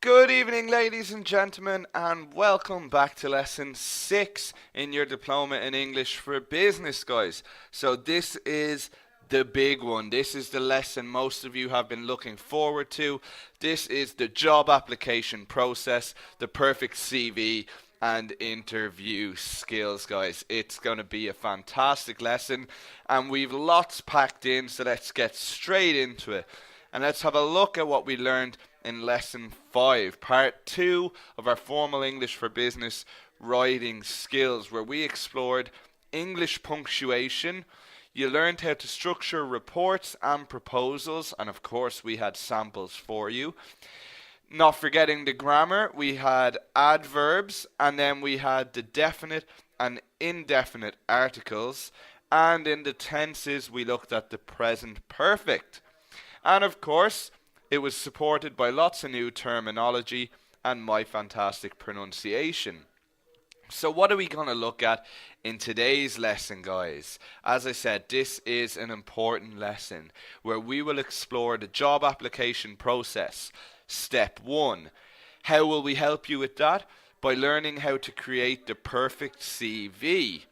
Good evening, ladies and gentlemen, and welcome back to lesson 6 in your Diploma in English for Business, guys. So this is the big one. This is the lesson most of you have been looking forward to. This is the job application process, the perfect CV and interview skills, guys. It's going to be a fantastic lesson, and we've lots packed in, so let's get straight into it. And let's have a look at what we learned in lesson 5, part 2 of our formal English for Business writing skills, where we explored English punctuation. You learned how to structure reports and proposals, and of course we had samples for you. Not forgetting the grammar, we had adverbs, and then we had the definite and indefinite articles, and in the tenses we looked at the present perfect. And of course, it was supported by lots of new terminology and my fantastic pronunciation. So what are we going to look at in today's lesson, guys? As I said, this is an important lesson where we will explore the job application process. Step 1. How will we help you with that? By learning how to create the perfect CV.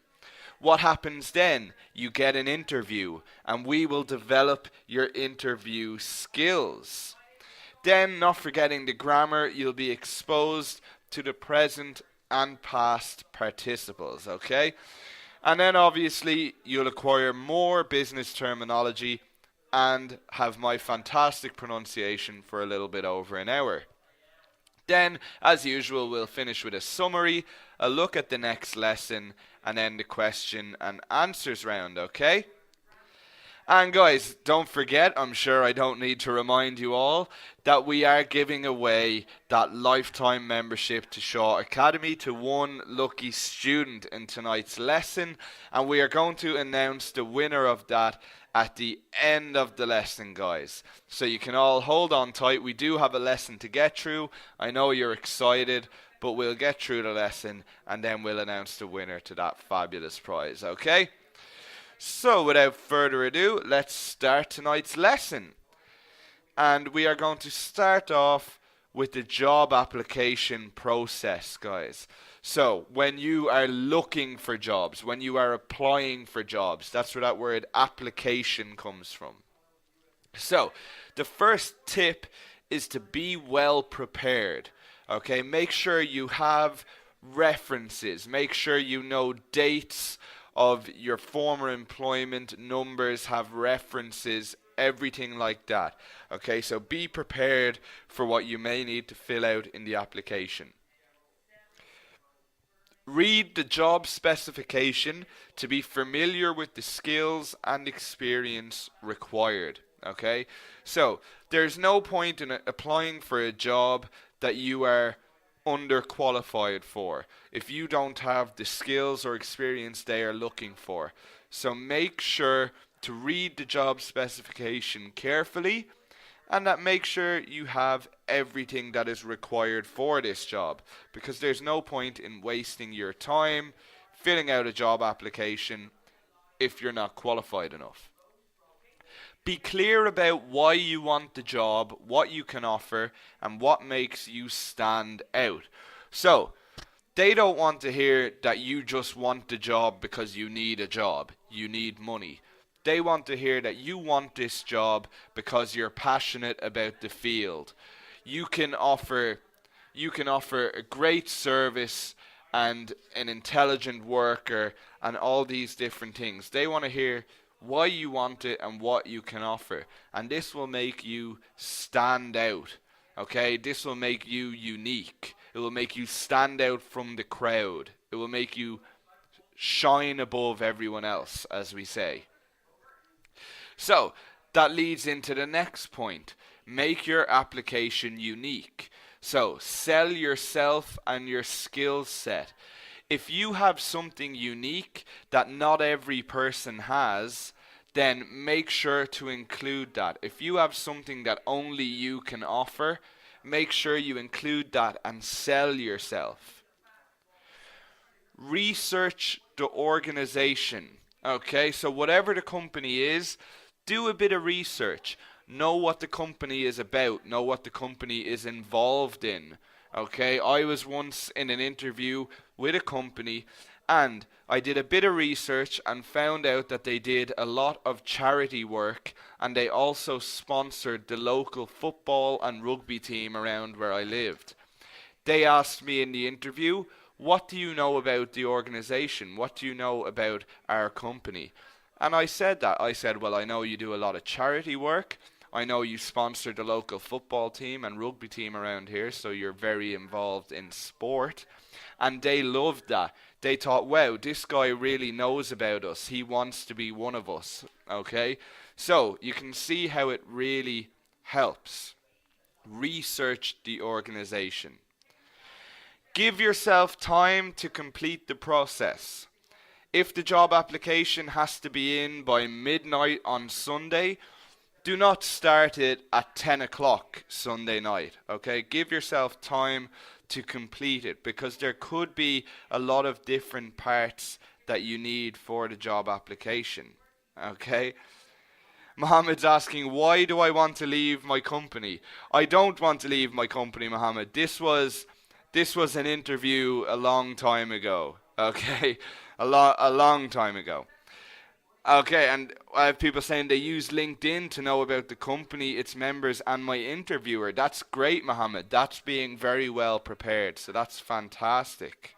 What happens then? You get an interview, and we will develop your interview skills. Then, not forgetting the grammar, you'll be exposed to the present and past participles, okay? And then obviously you'll acquire more business terminology and have my fantastic pronunciation for a little bit over an hour. Then, as usual, we'll finish with a summary, a look at the next lesson, and then the question and answers round, okay? And guys, don't forget, I'm sure I don't need to remind you all, that we are giving away that lifetime membership to Shaw Academy to one lucky student in tonight's lesson, and we are going to announce the winner of that at the end of the lesson, guys. So you can all hold on tight. We do have a lesson to get through. I know you're excited, but we'll get through the lesson and then we'll announce the winner to that fabulous prize, okay? So without further ado, let's start tonight's lesson. And we are going to start off with the job application process, guys. So when you are looking for jobs, when you are applying for jobs, that's where that word application comes from. So the first tip is to be well prepared. Okay, make sure you have references. Make sure you know dates of your former employment, numbers, have references, everything like that. Okay, so be prepared for what you may need to fill out in the application. Read the job specification to be familiar with the skills and experience required. Okay, so there's no point in applying for a job that you are underqualified for if you don't have the skills or experience they are looking for. So make sure to read the job specification carefully, and that make sure you have everything that is required for this job, because there's no point in wasting your time filling out a job application if you're not qualified enough. Be clear about why you want the job, what you can offer, and what makes you stand out. So, they don't want to hear that you just want the job because you need a job, you need money. They want to hear that you want this job because you're passionate about the field. You can offer a great service and an intelligent worker and all these different things. They want to hear why you want it and what you can offer, and this will make you stand out. Okay, this will make you unique. It will make you stand out from the crowd. It will make you shine above everyone else, as we say. So that leads into the next point. Make your application unique. So sell yourself and your skill set. If you have something unique that not every person has, then make sure to include that. If you have something that only you can offer, make sure you include that and sell yourself. Research the organization. Okay, so whatever the company is, do a bit of research. know what the company is about, know what the company is involved in. Okay, I was once in an interview with a company and I did a bit of research and found out that they did a lot of charity work and they also sponsored the local football and rugby team around where I lived. They asked me in the interview, what do you know about the organization? What do you know about our company? And I said that. I said, well, I know you do a lot of charity work. I know you sponsor the local football team and rugby team around here, so you're very involved in sport. And they loved that. They thought, wow, this guy really knows about us. He wants to be one of us. Okay? So you can see how it really helps. Research the organization. Give yourself time to complete the process. If the job application has to be in by midnight on Sunday, do not start it at 10 o'clock Sunday night, okay? Give yourself time to complete it because there could be a lot of different parts that you need for the job application, okay? Mohammed's asking, why do I want to leave my company? I don't want to leave my company, Mohammed. This was an interview a long time ago, okay? A long time ago. Okay, and I have people saying they use LinkedIn to know about the company, its members, and my interviewer. That's great, Mohammed. That's being very well prepared, so that's fantastic.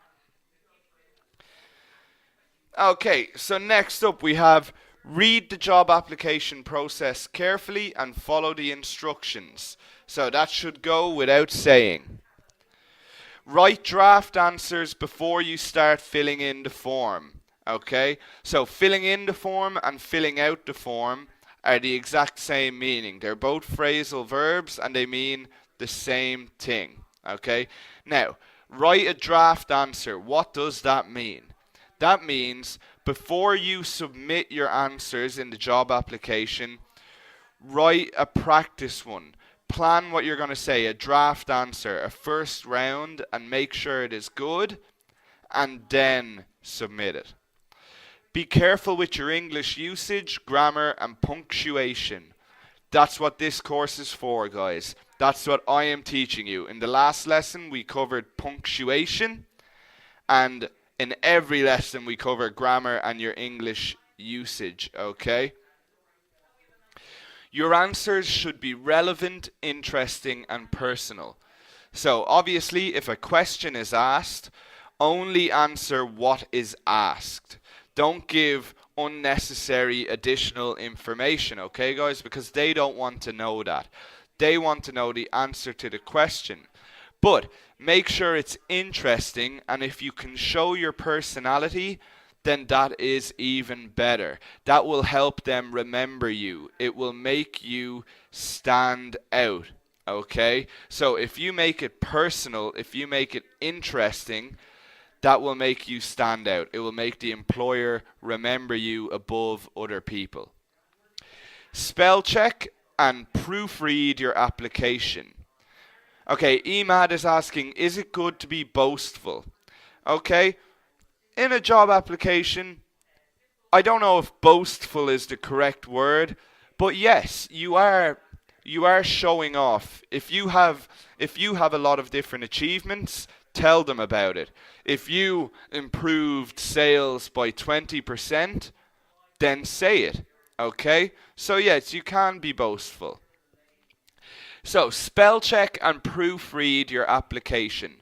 Okay, so next up we have read the job application process carefully and follow the instructions. So that should go without saying. Write draft answers before you start filling in the form. Okay, so filling in the form and filling out the form are the exact same meaning. They're both phrasal verbs and they mean the same thing. Okay, now write a draft answer. What does that mean? That means before you submit your answers in the job application, write a practice one. Plan what you're going to say, a draft answer, a first round, and make sure it is good, and then submit it. Be careful with your English usage, grammar, and punctuation. That's what this course is for, guys. That's what I am teaching you. In the last lesson, we covered punctuation, and in every lesson, we cover grammar and your English usage, okay? Your answers should be relevant, interesting, and personal. So, obviously, if a question is asked, only answer what is asked. Don't give unnecessary additional information, okay, guys? Because they don't want to know that. They want to know the answer to the question. But make sure it's interesting, and if you can show your personality, then that is even better. That will help them remember you. It will make you stand out, okay? So if you make it personal, if you make it interesting, that will make you stand out. It will make the employer remember you above other people. Spell check and proofread your application. Okay, Emad is asking, is it good to be boastful? Okay, in a job application, I don't know if boastful is the correct word, but yes, you are showing off. If you have a lot of different achievements, tell them about it. If you improved sales by 20%, then say it. Okay? So yes, you can be boastful. So spell check and proofread your application.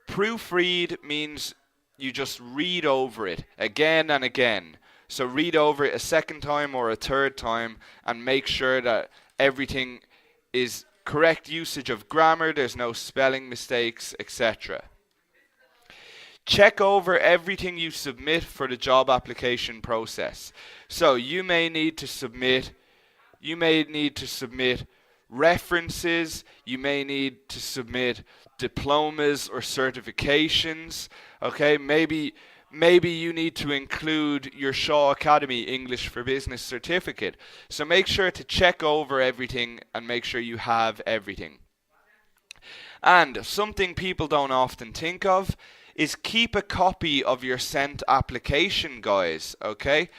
Proofread means you just read over it again and again. So read over it a second time or a third time and make sure that everything is correct usage of grammar, there's no spelling mistakes, etc. Check over everything you submit for the job application process. So you may need to submit references, you may need to submit diplomas or certifications, okay? Maybe you need to include your Shaw Academy English for Business certificate. So make sure to check over everything and make sure you have everything. And something people don't often think of is keep a copy of your sent application, guys, okay?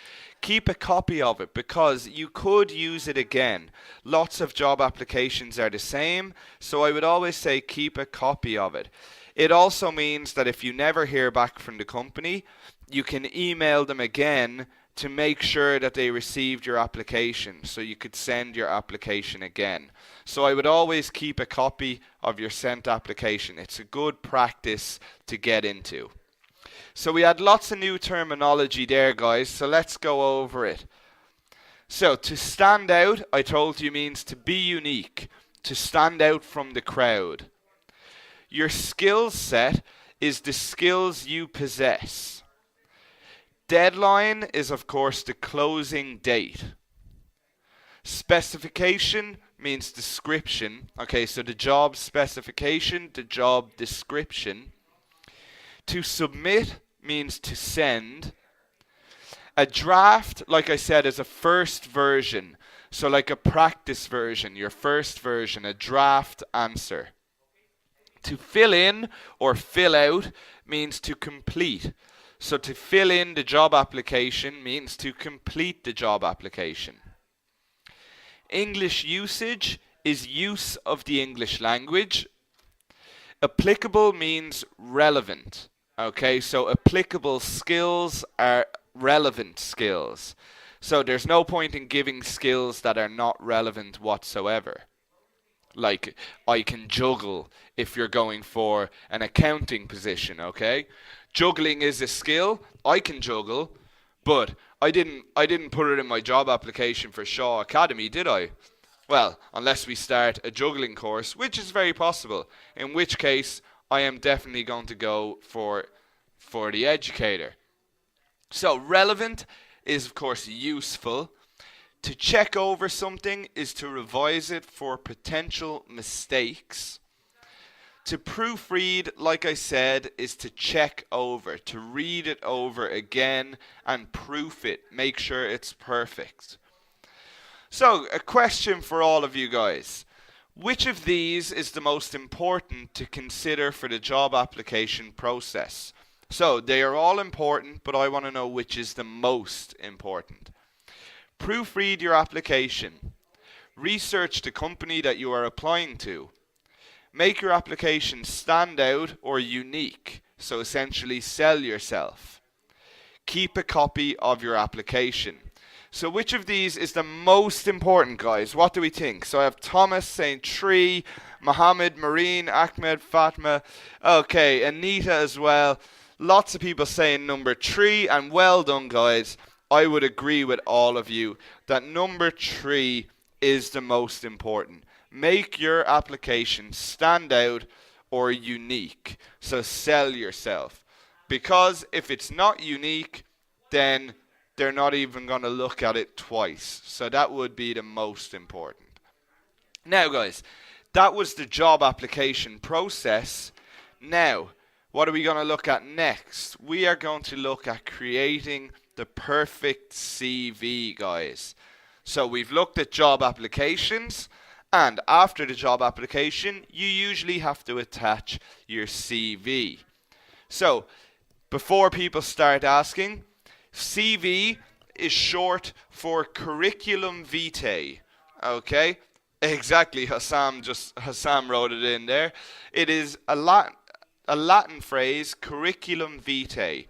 Keep a copy of it because you could use it again. Lots of job applications are the same, so I would always say keep a copy of it. It also means that if you never hear back from the company, you can email them again to make sure that they received your application, so you could send your application again. So I would always keep a copy of your sent application. It's a good practice to get into. So we had lots of new terminology there, guys, so let's go over it. So to stand out, I told you, means to be unique, to stand out from the crowd. Your skill set is the skills you possess. Deadline is, of course, the closing date. Specification means description. Okay, so the job specification, the job description. To submit means to send. A draft, like I said, is a first version. So like a practice version, your first version, a draft answer. To fill in or fill out means to complete. So to fill in the job application means to complete the job application. English usage is use of the English language. Applicable means relevant. Okay, so applicable skills are relevant skills. So there's no point in giving skills that are not relevant whatsoever. Like, I can juggle if you're going for an accounting position, okay? Juggling is a skill. I can juggle, but I didn't put it in my job application for Shaw Academy, did I? Well, unless we start a juggling course, which is very possible, in which case I am definitely going to go for the educator. So relevant is, of course, useful. To check over something is to revise it for potential mistakes. To proofread, like I said, is to check over, to read it over again and proof it, make sure it's perfect. So, a question for all of you guys. Which of these is the most important to consider for the job application process? So, they are all important, but I want to know which is the most important. Proofread your application. Research the company that you are applying to. Make your application stand out or unique, so essentially sell yourself. Keep a copy of your application. So which of these is the most important, guys? What do we think? So I have Thomas saying 3, Mohammed, Marine, Ahmed, Fatma, okay, Anita as well. Lots of people saying number 3, and well done, guys. I would agree with all of you that number 3 is the most important. Make your application stand out or unique. So sell yourself. Because if it's not unique, then they're not even going to look at it twice. So that would be the most important. Now, guys, that was the job application process. Now, what are we going to look at next? We are going to look at creating the perfect CV, guys. So we've looked at job applications, and after the job application, you usually have to attach your CV. So, before people start asking, CV is short for curriculum vitae. Okay? Exactly, Hassam wrote it in there. It is a Latin phrase, curriculum vitae.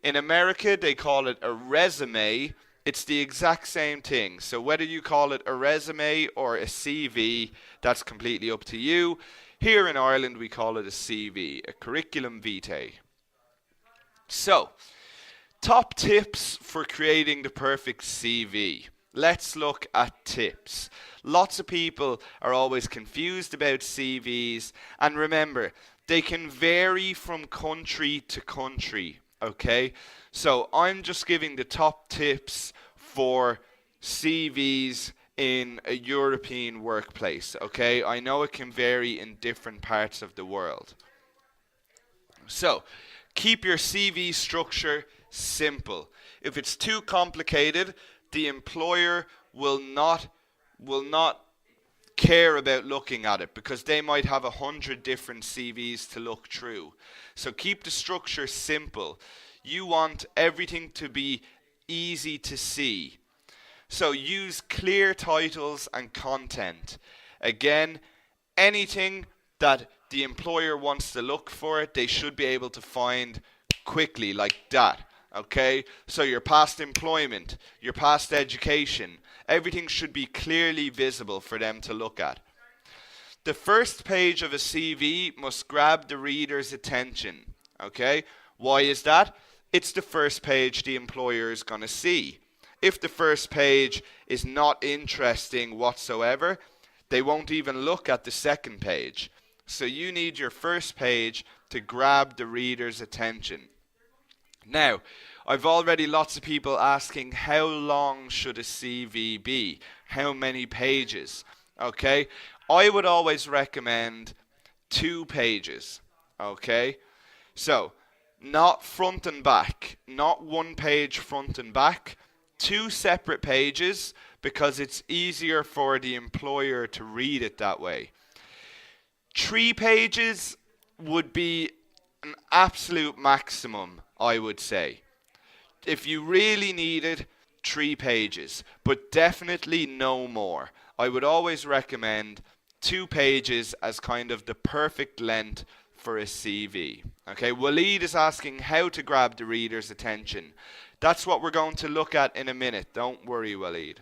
In America, they call it a resume. It's the exact same thing. So whether you call it a resume or a CV, that's completely up to you. Here in Ireland, we call it a CV, a curriculum vitae. So, top tips for creating the perfect CV. Let's look at tips. Lots of people are always confused about CVs. And remember, they can vary from country to country. Okay? So I'm just giving the top tips for CVs in a European workplace. Okay? I know it can vary in different parts of the world. So, keep your CV structure simple. If it's too complicated, the employer will not care about looking at it because they might have 100 different CVs to look through. So keep the structure simple. You want everything to be easy to see. So use clear titles and content. Again, anything that the employer wants to look for, they should be able to find quickly like that. Okay, so your past employment, your past education, everything should be clearly visible for them to look at. The first page of a CV must grab the reader's attention. Okay, why is that? It's the first page the employer is going to see. If the first page is not interesting whatsoever, they won't even look at the second page. So you need your first page to grab the reader's attention. Now, I've already lots of people asking how long should a CV be? How many pages? Okay, I would always recommend 2 pages. Okay, so not front and back, not 1 page front and back, 2 separate pages because it's easier for the employer to read it that way. 3 pages would be an absolute maximum, I would say. If you really needed 3 pages, but definitely no more. I would always recommend 2 pages as kind of the perfect length for a CV. Okay, Waleed is asking how to grab the reader's attention. That's what we're going to look at in a minute. Don't worry, Waleed.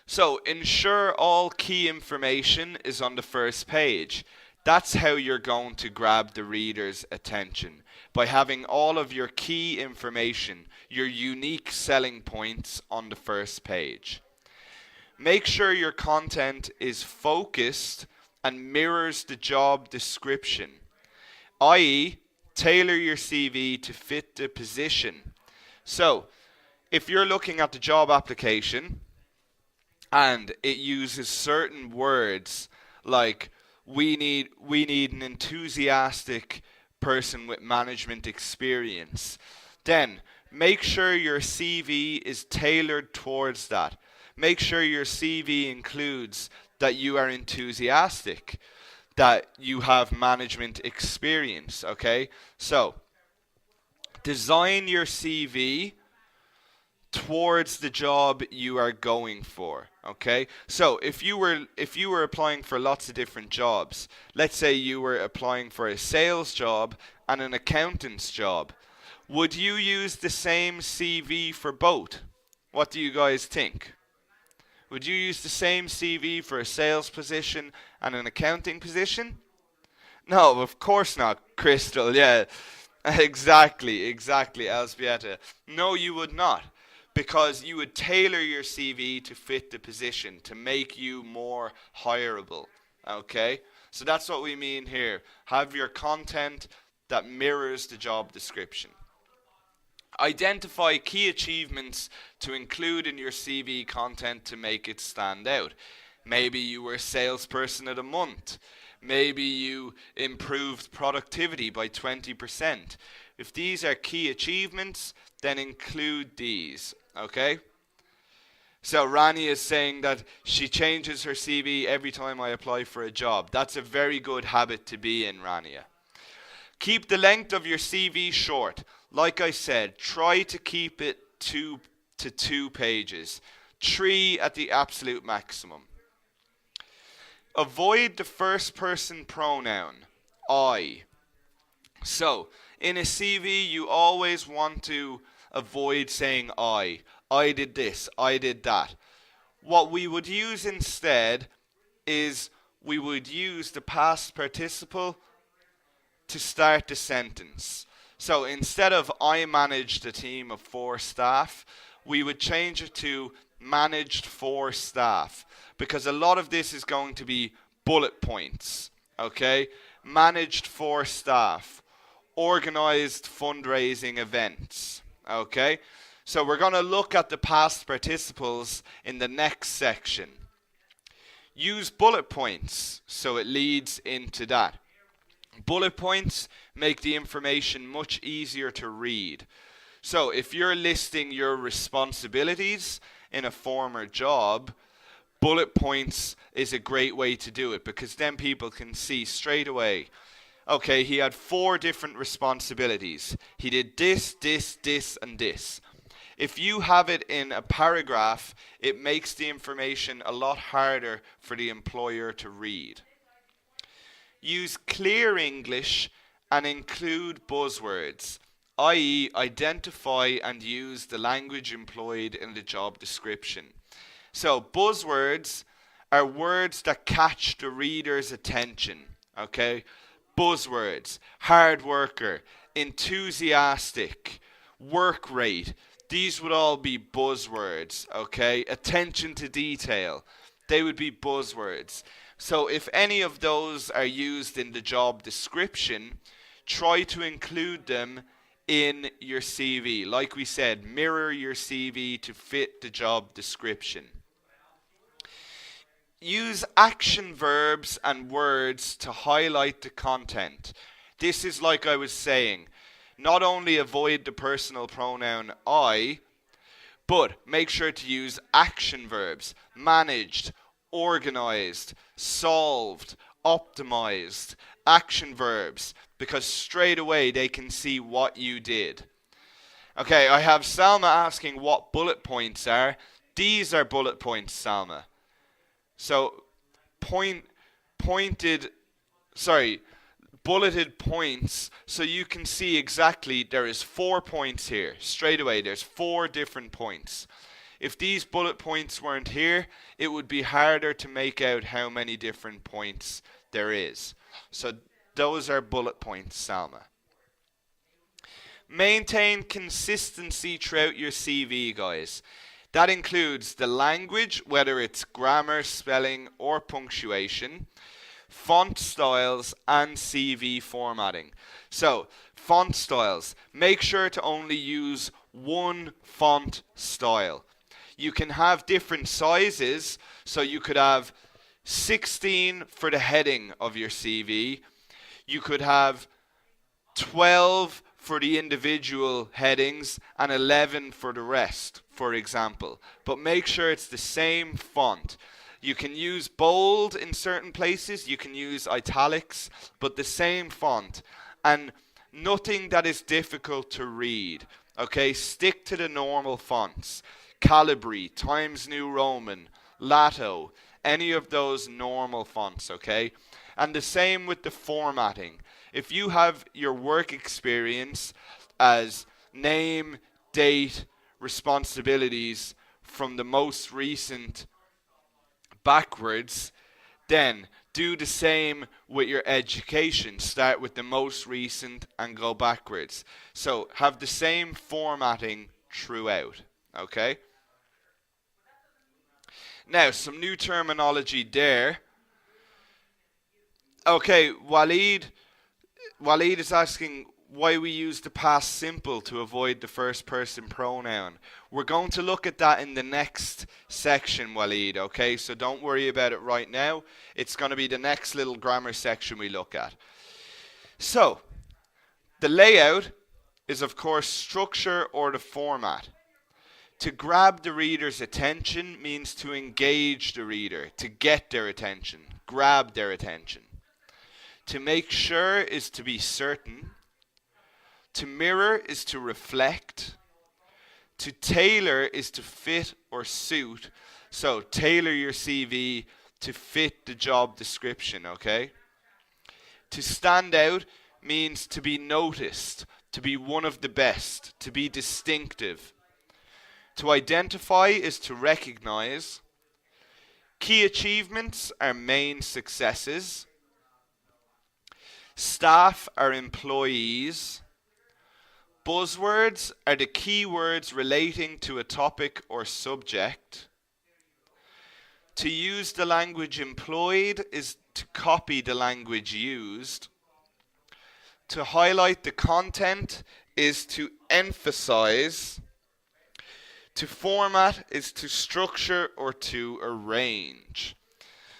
So ensure all key information is on the first page. That's how you're going to grab the reader's attention, by having all of your key information, your unique selling points on the first page. Make sure your content is focused and mirrors the job description, i.e., tailor your CV to fit the position. So, if you're looking at the job application and it uses certain words like we need an enthusiastic person with management experience, then make sure your CV is tailored towards that. Make sure your CV includes that you are enthusiastic, that you have management experience, okay? So, design your CV towards the job you are going for, okay? So if you were applying for lots of different jobs, let's say you were applying for a sales job and an accountant's job, would you use the same CV for both? What do you guys think? Would you use the same CV for a sales position and an accounting position? No, of course not, Crystal. Yeah, exactly, Elzbieta. No, you would not. Because you would tailor your CV to fit the position, to make you more hireable. Okay? So that's what we mean here. Have your content that mirrors the job description. Identify key achievements to include in your CV content to make it stand out. Maybe you were salesperson of the month. Maybe you improved productivity by 20%. If these are key achievements, then include these. Okay? So Rani is saying that she changes her CV every time I apply for a job. That's a very good habit to be in, Rania. Keep the length of your CV short. Like I said, try to keep it 2 to 2 pages. 3 at the absolute maximum. Avoid the first person pronoun, I. So, in a CV, you always want to avoid saying I. I did this, I did that. What we would use instead is we would use the past participle to start the sentence. So instead of I managed a team of 4 staff, we would change it to managed 4 staff, because a lot of this is going to be bullet points. Okay? Managed 4 staff. Organized fundraising events. Okay? So we're going to look at the past participles in the next section. Use bullet points so it leads into that. Bullet points make the information much easier to read. So if you're listing your responsibilities in a former job, bullet points is a great way to do it, because then people can see straight away, okay, he had 4 different responsibilities. He did this, this, this, and this. If you have it in a paragraph, it makes the information a lot harder for the employer to read. Use clear English and include buzzwords, i.e. identify and use the language employed in the job description. So buzzwords are words that catch the reader's attention, okay? Buzzwords: hard worker, enthusiastic, work rate. These would all be buzzwords, okay? Attention to detail. They would be buzzwords. So if any of those are used in the job description, try to include them in your CV. Like we said, mirror your CV to fit the job description. Use action verbs and words to highlight the content. This is, like I was saying, not only avoid the personal pronoun I, but make sure to use action verbs: managed, organized, solved, optimized. Action verbs, because straight away they can see what you did. Okay, I have Salma asking what bullet points are. These are bullet points, Salma. So bulleted points, so you can see exactly there is 4 points here. Straight away, there's 4 different points. If these bullet points weren't here, it would be harder to make out how many different points there is. So those are bullet points, Salma. Maintain consistency throughout your CV, guys. That includes the language, whether it's grammar, spelling, or punctuation, font styles, and CV formatting. So, font styles. Make sure to only use one font style. You can have different sizes, so you could have 16 for the heading of your CV. You could have 12 for the individual headings and 11 for the rest, for example. But make sure it's the same font. You can use bold in certain places, you can use italics, but the same font. And nothing that is difficult to read. Okay, stick to the normal fonts. Calibri, Times New Roman, Lato, any of those normal fonts, okay? And the same with the formatting. If you have your work experience as name, date, responsibilities from the most recent backwards, then do the same with your education. Start with the most recent and go backwards. So have the same formatting throughout, okay? Now, some new terminology there. Okay, Waleed is asking why we use the past simple to avoid the first person pronoun. We're going to look at that in the next section, Waleed, okay? So don't worry about it right now. It's going to be the next little grammar section we look at. So, the layout is, of course, structure or the format. To grab the reader's attention means to engage the reader, to get their attention, grab their attention. To make sure is to be certain. To mirror is to reflect. To tailor is to fit or suit. So tailor your CV to fit the job description, okay? To stand out means to be noticed, to be one of the best, to be distinctive. To identify is to recognize. Key achievements are main successes. Staff are employees. Buzzwords are the keywords relating to a topic or subject. To use the language employed is to copy the language used. To highlight the content is to emphasize. To format is to structure or to arrange.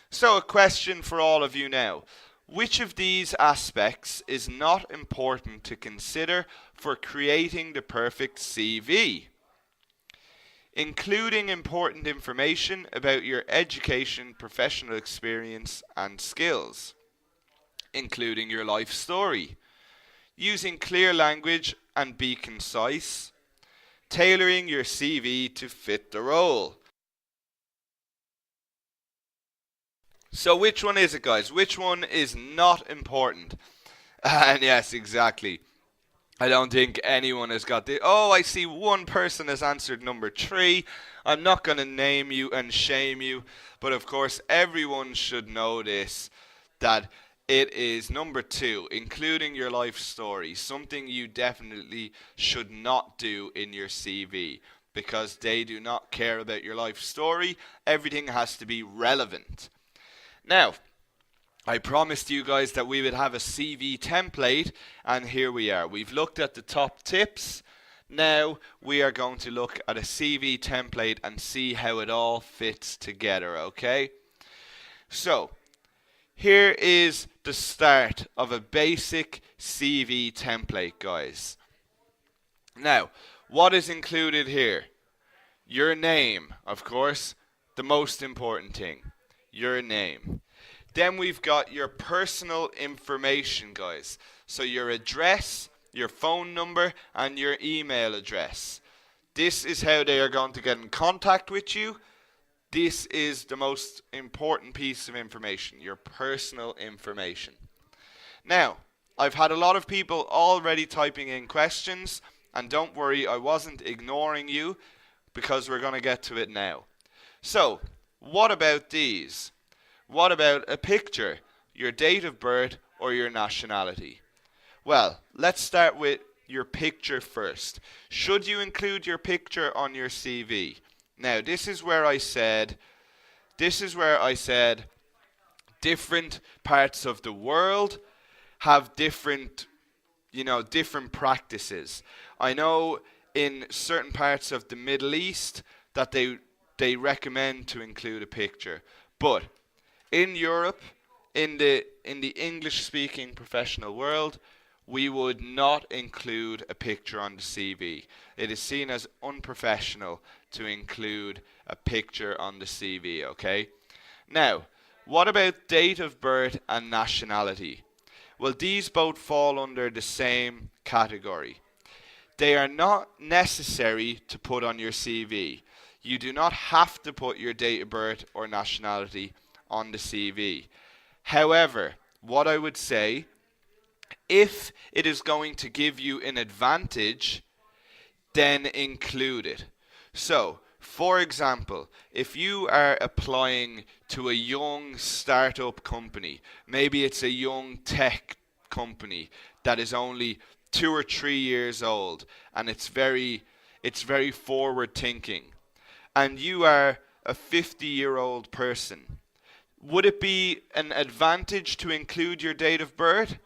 So a question for all of you now. Which of these aspects is not important to consider for creating the perfect CV? including important information about your education, professional experience, and skills, including your life story, using clear language and be concise, tailoring your CV to fit the role. So which one is it, guys? Which one is not important? And yes, exactly. I don't think anyone has got the. Oh, I see one person has answered number 3. I'm not going to name you and shame you, but of course everyone should know this, that it is number 2, including your life story, something you definitely should not do in your CV because they do not care about your life story. Everything has to be relevant. Now, I promised you guys that we would have a CV template, and here we are. We've looked at the top tips. Now we are going to look at a CV template and see how it all fits together, okay? So, here is the start of a basic CV template, guys. Now, what is included here? Your name, of course, the most important thing. Your name. Then we've got your personal information, guys. So your address, your phone number, and your email address. This is how they are going to get in contact with you. This is the most important piece of information, your personal information. Now, I've had a lot of people already typing in questions, and don't worry, I wasn't ignoring you because we're going to get to it now. So, what about these? What about a picture, your date of birth, or your nationality? Well, let's start with your picture first. Should you include your picture on your CV? Now, this is where I said different parts of the world have different practices. I know in certain parts of the Middle East that they recommend to include a picture, but in Europe, in the English-speaking professional world, we would not include a picture on the CV. It is seen as unprofessional to include a picture on the CV, okay? Now, what about date of birth and nationality? Well, these both fall under the same category. They are not necessary to put on your CV. You do not have to put your date of birth or nationality on the CV. However, what I would say, if it is going to give you an advantage, then include it. So, for example, if you are applying to a young startup company, maybe it's a young tech company that is only 2 or 3 years old and it's very forward thinking, and you are a 50-year-old person, would it be an advantage to include your date of birth,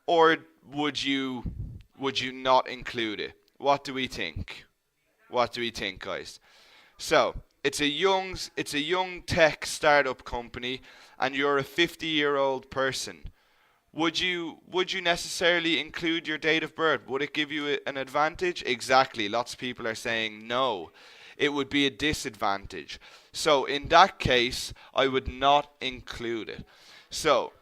or would you not include it? What do we think? What do we think, guys? So, it's a young tech startup company and you're a 50-year-old person. Would you necessarily include your date of birth? Would it give you an advantage? Exactly. Lots of people are saying no. It would be a disadvantage. So in that case, I would not include it. So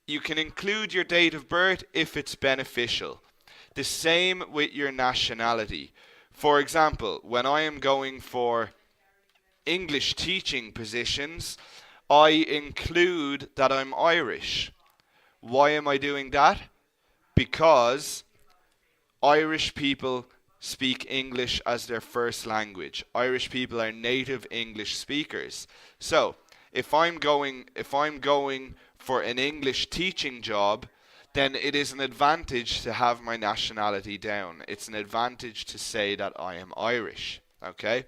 you can include your date of birth if it's beneficial. The same with your nationality. For example, when I am going for English teaching positions, I include that I'm Irish. Why am I doing that? Because Irish people speak English as their first language. Irish people are native English speakers. So, if I'm going for an English teaching job, then it is an advantage to have my nationality down. It's an advantage to say that I am Irish. Okay?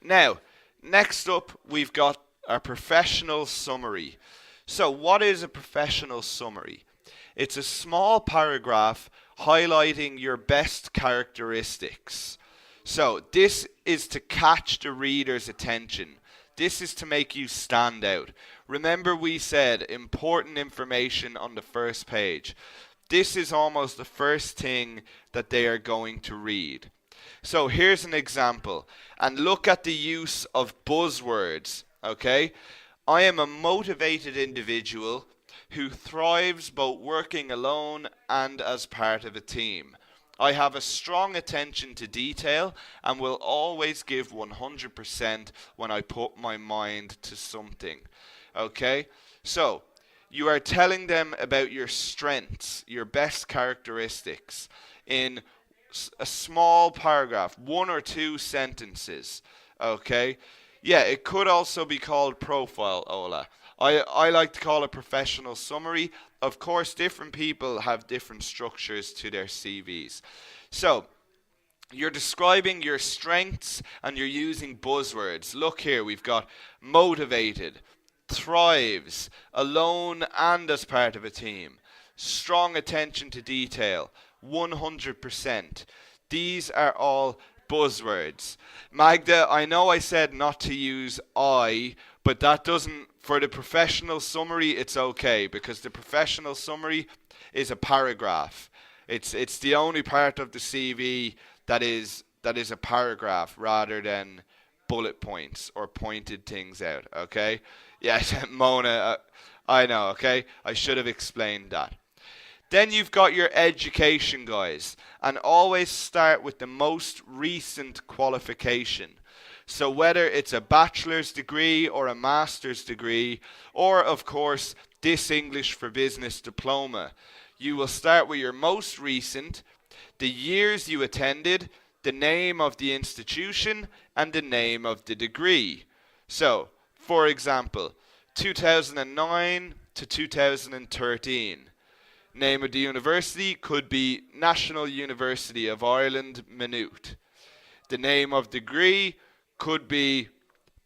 Now, next up, we've got our professional summary. So, what is a professional summary? It's a small paragraph highlighting your best characteristics. So, this is to catch the reader's attention. This is to make you stand out. Remember, we said important information on the first page. This is almost the first thing that they are going to read. So here's an example, and look at the use of buzzwords, okay? I am a motivated individual who thrives both working alone and as part of a team. I have a strong attention to detail and will always give 100% when I put my mind to something. Okay? So, you are telling them about your strengths, your best characteristics in a small paragraph, one or two sentences. Okay? Yeah, it could also be called profile, Ola. I like to call it professional summary. Of course, different people have different structures to their CVs. So, you're describing your strengths and you're using buzzwords. Look here, we've got motivated, thrives, alone and as part of a team, strong attention to detail, 100%. These are all buzzwords. Magda, I know I said not to use I, but that doesn't, for the professional summary, it's okay because the professional summary is a paragraph. It's the only part of the CV that is a paragraph rather than bullet points or pointed things out. Okay? Yes, Mona, I know. Okay, I should have explained that. Then you've got your education, guys, and always start with the most recent qualification. So whether it's a bachelor's degree or a master's degree, or of course this English for Business diploma, you will start with your most recent, the years you attended, the name of the institution, and the name of the degree. So, for example, 2009 to 2013. Name of the university could be National University of Ireland, Maynooth. The name of degree could be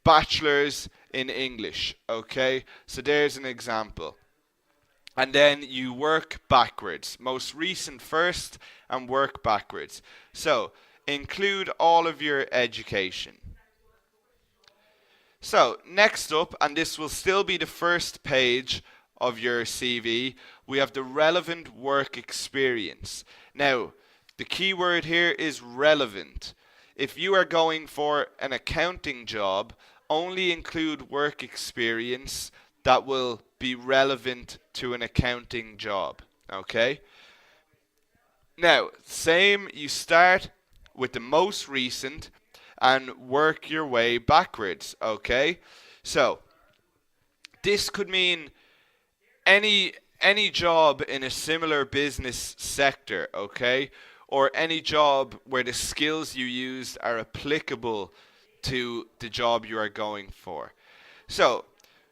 Bachelor's in English. Okay, so there's an example. And then you work backwards. Most recent first and work backwards. So, include all of your education. So, next up, and this will still be the first page of your CV, we have the relevant work experience. Now, the key word here is relevant. If you are going for an accounting job, only include work experience that will be relevant to an accounting job. Okay? Now, same, you start with the most recent and work your way backwards. Okay? So, this could mean any job in a similar business sector, okay? Or any job where the skills you used are applicable to the job you are going for. So,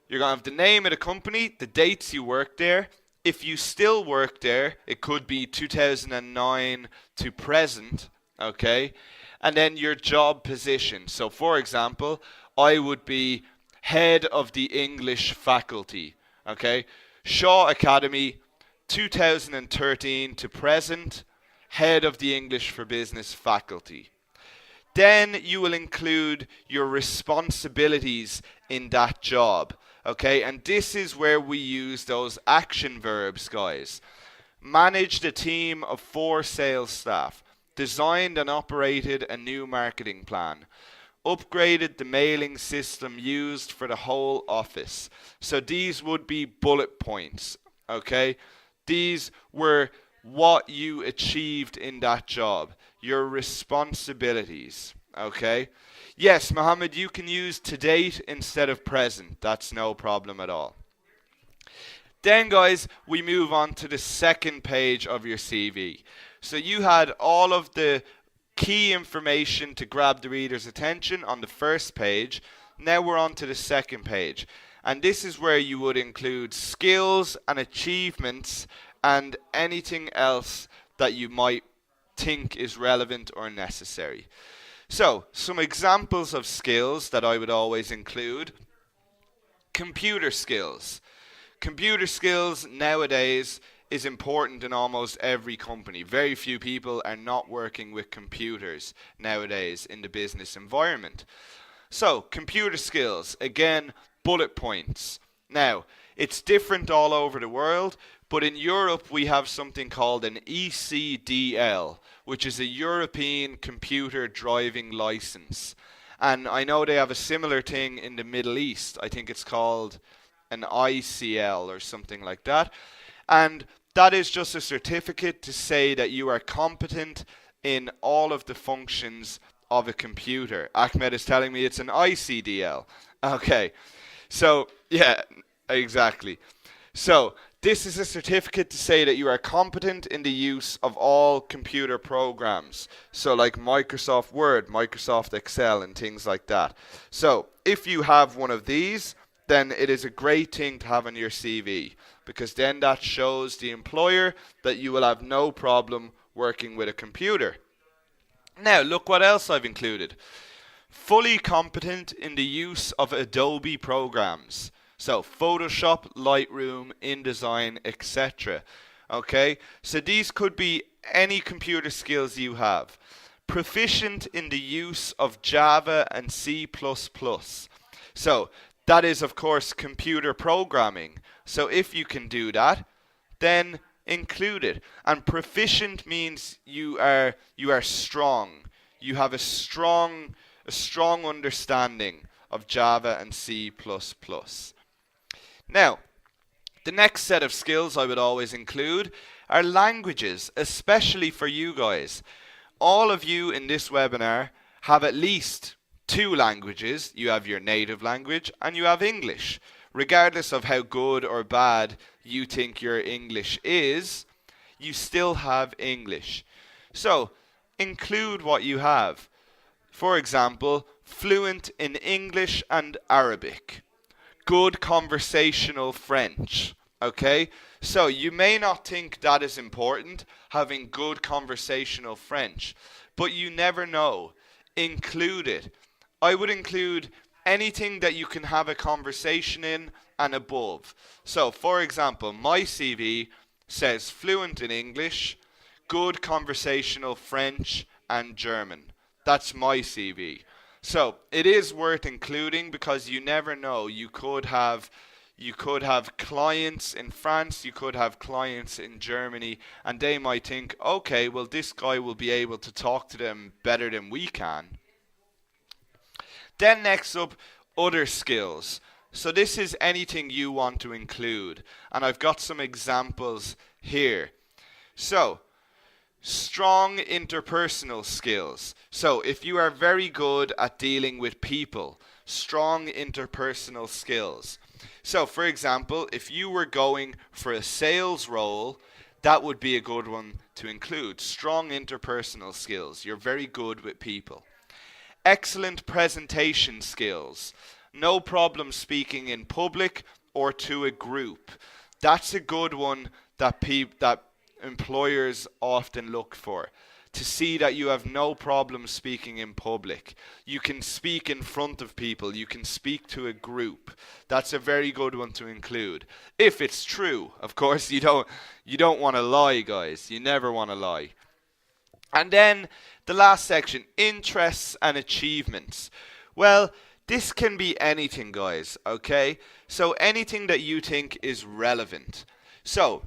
you're going to have the name of the company, the dates you worked there. If you still work there, it could be 2009 to present, okay? And then your job position. So, for example, I would be head of the English faculty, okay? Shaw Academy, 2013 to present, head of the English for Business faculty. Then you will include your responsibilities in that job. Okay, and this is where we use those action verbs, guys. Managed a team of 4 sales staff. Designed and operated a new marketing plan. Upgraded the mailing system used for the whole office. So these would be bullet points. Okay, these were what you achieved in that job. Your responsibilities. Okay. Yes, Mohammed, you can use to date instead of present. That's no problem at all. Then, guys, we move on to the second page of your CV. So you had all of the key information to grab the reader's attention on the first page. Now we're on to the second page. And this is where you would include skills and achievements and anything else that you might think is relevant or necessary. So, some examples of skills that I would always include. Computer skills. Computer skills nowadays is important in almost every company. Very few people are not working with computers nowadays in the business environment. So, computer skills, again, bullet points. Now, It's different all over the world, but in Europe we have something called an ECDL, which is a European Computer Driving License. And I know they have a similar thing in the Middle East. I think it's called an ICL or something like that. And that is just a certificate to say that you are competent in all of the functions of a computer. Ahmed is telling me it's an ICDL. Okay. So, yeah, exactly. So, this is a certificate to say that you are competent in the use of all computer programs. So, like Microsoft Word, Microsoft Excel, and things like that. So, if you have one of these, then it is a great thing to have on your CV, because then that shows the employer that you will have no problem working with a computer. Now, look what else I've included. Fully competent in the use of Adobe programs. So Photoshop, Lightroom, InDesign, etc. Okay, so these could be any computer skills you have. Proficient in the use of Java and C++. So that is, of course, computer programming. So if you can do that, then include it. And proficient means you are strong. You have a strong understanding of Java and C++. Now, the next set of skills I would always include are languages, especially for you guys. All of you in this webinar have at least 2 languages. You have your native language and you have English. Regardless of how good or bad you think your English is, you still have English. So, include what you have. For example, fluent in English and Arabic. Good conversational French. Okay? So you may not think that is important, having good conversational French, but you never know. Include it. I would include anything that you can have a conversation in and above. So, for example, my CV says fluent in English, good conversational French and German. That's my CV. So it is worth including, because you never know. You could have clients in France, you could have clients in Germany, and they might think, okay, well, this guy will be able to talk to them better than we can. Then next up, other skills. So this is anything you want to include, and I've got some examples here. So, strong interpersonal skills. So if you are very good at dealing with people, strong interpersonal skills. So for example, if you were going for a sales role, that would be a good one to include. Strong interpersonal skills. You're very good with people. Excellent presentation skills. No problem speaking in public or to a group. That's a good one that employers often look for, to see that you have no problem speaking in public. You can speak in front of people. You can speak to a group. That's a very good one to include. If it's true, of course, you don't want to lie, guys. You never want to lie. And then the last section, interests and achievements. Well, this can be anything, guys, okay? So anything that you think is relevant. So,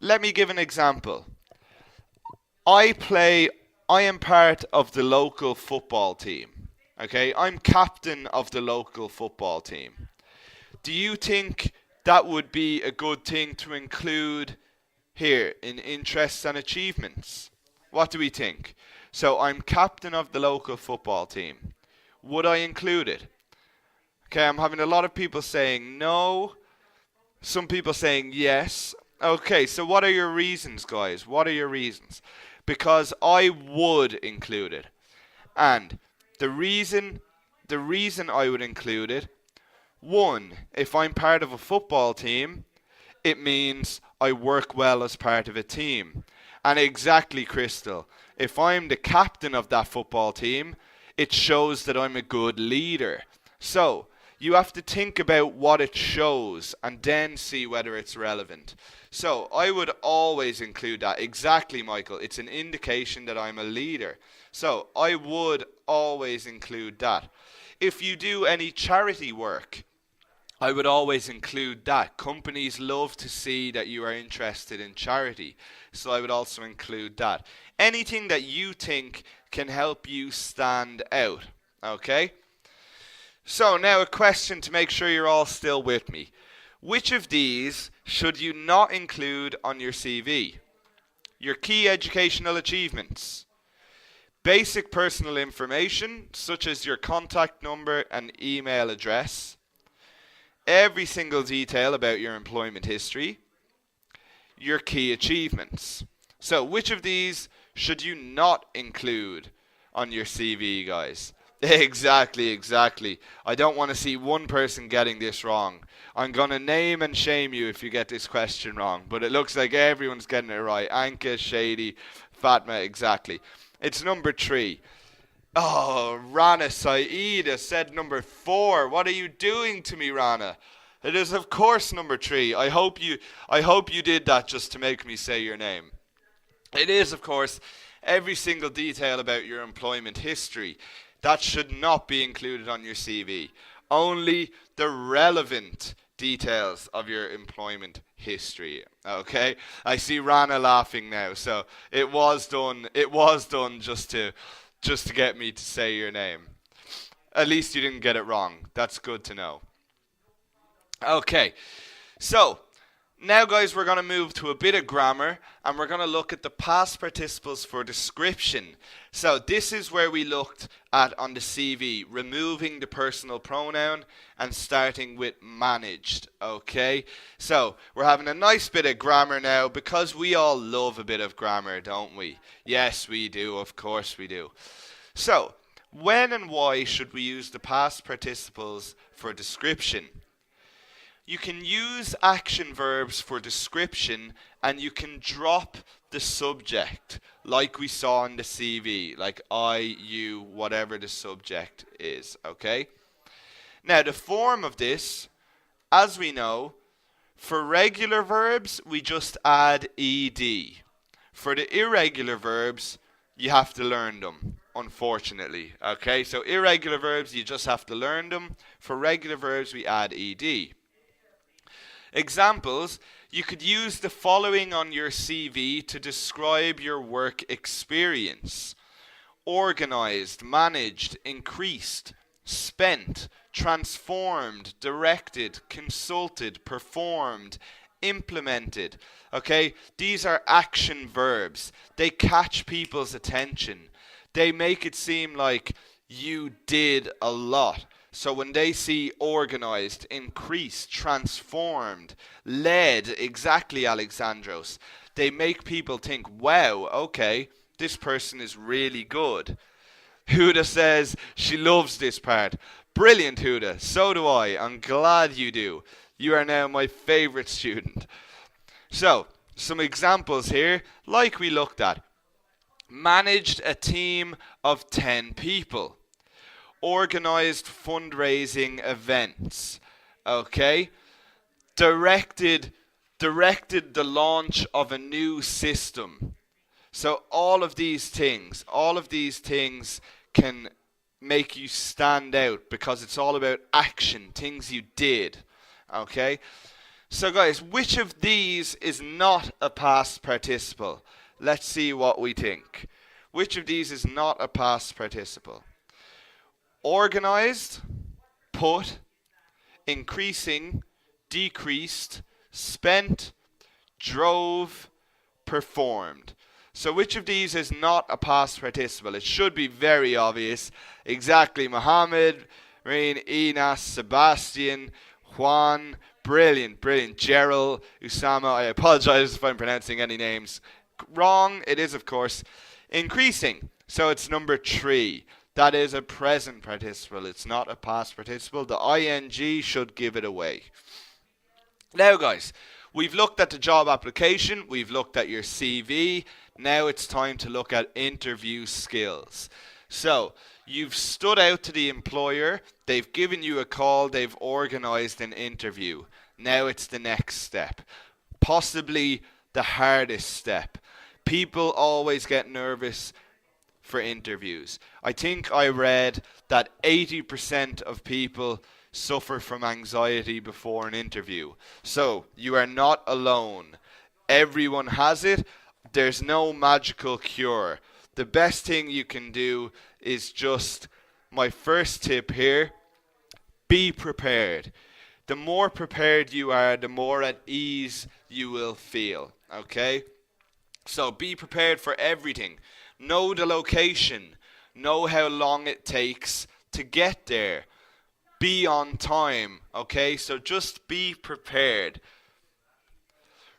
let me give an example. I am part of the local football team. Okay, I'm captain of the local football team. Do you think that would be a good thing to include here in interests and achievements? What do we think? So I'm captain of the local football team. Would I include it? Okay, I'm having a lot of people saying no. Some people saying yes. Okay, so what are your reasons, guys? What are your reasons? Because I would include it. And the reason I would include it, one, if I'm part of a football team, it means I work well as part of a team. And exactly, Crystal, if I'm the captain of that football team, it shows that I'm a good leader. So, you have to think about what it shows and then see whether it's relevant. So I would always include that. Exactly, Michael. It's an indication that I'm a leader. So I would always include that. If you do any charity work, I would always include that. Companies love to see that you are interested in charity, so I would also include that. Anything that you think can help you stand out, okay? So now a question to make sure you're all still with me. Which of these should you not include on your CV? Your key educational achievements, basic personal information such as your contact number and email address, every single detail about your employment history, your key achievements. So which of these should you not include on your CV, guys? Exactly. I don't want to see one person getting this wrong. I'm going to name and shame you if you get this question wrong. But it looks like everyone's getting it right. Anka, Shady, Fatma, exactly. It's number 3. Oh, Rana Saeeda said number 4. What are you doing to me, Rana? It is of course number 3. I hope you did that just to make me say your name. It is, of course, every single detail about your employment history. That should not be included on your CV. Only the relevant details of your employment history. Okay? I see Rana laughing now. So it was done just to get me to say your name. At least you didn't get it wrong. That's good to know. Okay. So now, guys, we're going to move to a bit of grammar, and we're going to look at the past participles for description. So this is where we looked at on the CV, removing the personal pronoun and starting with managed, okay? So we're having a nice bit of grammar now, because we all love a bit of grammar, don't we? Yes, we do. Of course we do. So, when and why should we use the past participles for description? You can use action verbs for description, and you can drop the subject like we saw in the CV, like I, you, whatever the subject is, okay? Now, the form of this, as we know, for regular verbs, we just add ed. For the irregular verbs, you have to learn them, unfortunately, okay? So irregular verbs, you just have to learn them. For regular verbs, we add ed. Examples, you could use the following on your CV to describe your work experience: organized, managed, increased, spent, transformed, directed, consulted, performed, implemented. Okay, these are action verbs. They catch people's attention. They make it seem like you did a lot. So when they see organized, increased, transformed, led, exactly, Alexandros, they make people think, wow, okay, this person is really good. Huda says she loves this part. Brilliant, Huda. So do I. I'm glad you do. You are now my favorite student. So, some examples here, like we looked at. Managed a team of 10 people. Organized fundraising events, okay? Directed the launch of a new system. So all of these things can make you stand out because it's all about action, things you did, okay? So guys, which of these is not a past participle? Let's see what we think. Which of these is not a past participle? Organized, put, increasing, decreased, spent, drove, performed. So which of these is not a past participle? It should be very obvious. Exactly. Mohammed, Marine, Enas, Sebastian, Juan. Brilliant. Gerald, Usama. I apologize if I'm pronouncing any names wrong. It is, of course, increasing. So it's number 3. That is a present participle. It's not a past participle. The ing should give it away. Now, guys, we've looked at the job application. We've looked at your CV. Now it's time to look at interview skills. So, you've stood out to the employer. They've given you a call. They've organized an interview. Now it's the next step. Possibly the hardest step. People always get nervous for interviews. I think I read that 80% of people suffer from anxiety before an interview. So, you are not alone. Everyone has it. There's no magical cure. The best thing you can do is just, my first tip here, be prepared. The more prepared you are, the more at ease you will feel. Okay? So be prepared for everything. Know the location. Know how long it takes to get there. Be on time. Okay? So just be prepared.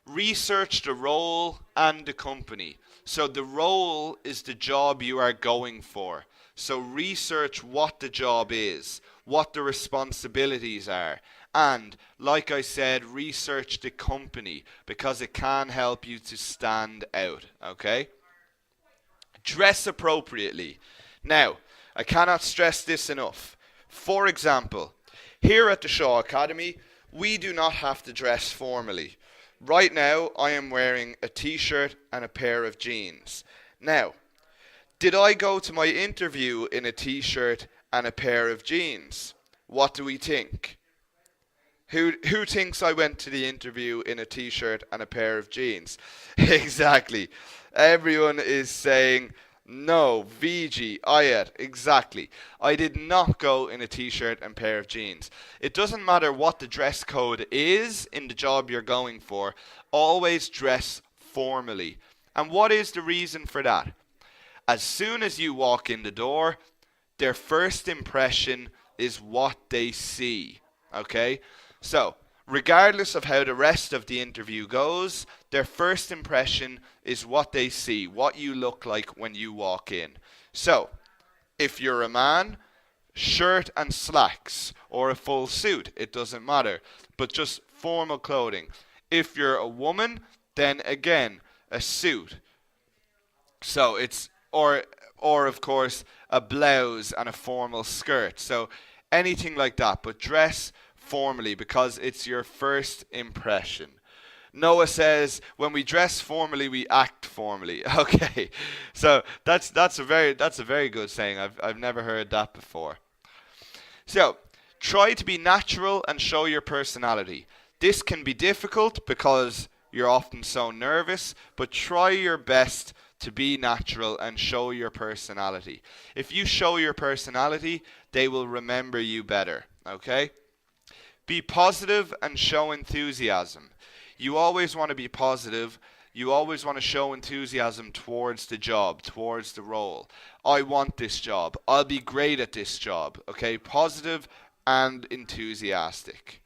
Research the role and the company. So the role is the job you are going for. So research what the job is, what the responsibilities are. And, like I said, research the company because it can help you to stand out, okay? Dress appropriately. Now, I cannot stress this enough. For example, here at the Shaw Academy, we do not have to dress formally. Right now, I am wearing a t-shirt and a pair of jeans. Now, did I go to my interview in a t-shirt and a pair of jeans? What do we think? Who thinks I went to the interview in a t-shirt and a pair of jeans? Exactly. Everyone is saying, no, VG, Ayat, exactly. I did not go in a t-shirt and pair of jeans. It doesn't matter what the dress code is in the job you're going for. Always dress formally. And what is the reason for that? As soon as you walk in the door, their first impression is what they see. Okay? So, regardless of how the rest of the interview goes, their first impression is what they see, what you look like when you walk in. So, if you're a man, shirt and slacks, or a full suit, it doesn't matter, but just formal clothing. If you're a woman, then again, a suit. So it's, or of course, a blouse and a formal skirt. So anything like that, but dress formally because it's your first impression. Noah says, when we dress formally, we act formally. Okay, so that's a very good saying. I've never heard that before. So try to be natural and show your personality. This can be difficult because you're often so nervous, but try your best to be natural and show your personality. If you show your personality, they will remember you better. Okay? Be positive and show enthusiasm. You always want to be positive. You always want to show enthusiasm towards the job, towards the role. I want this job. I'll be great at this job. Okay? Positive and enthusiastic.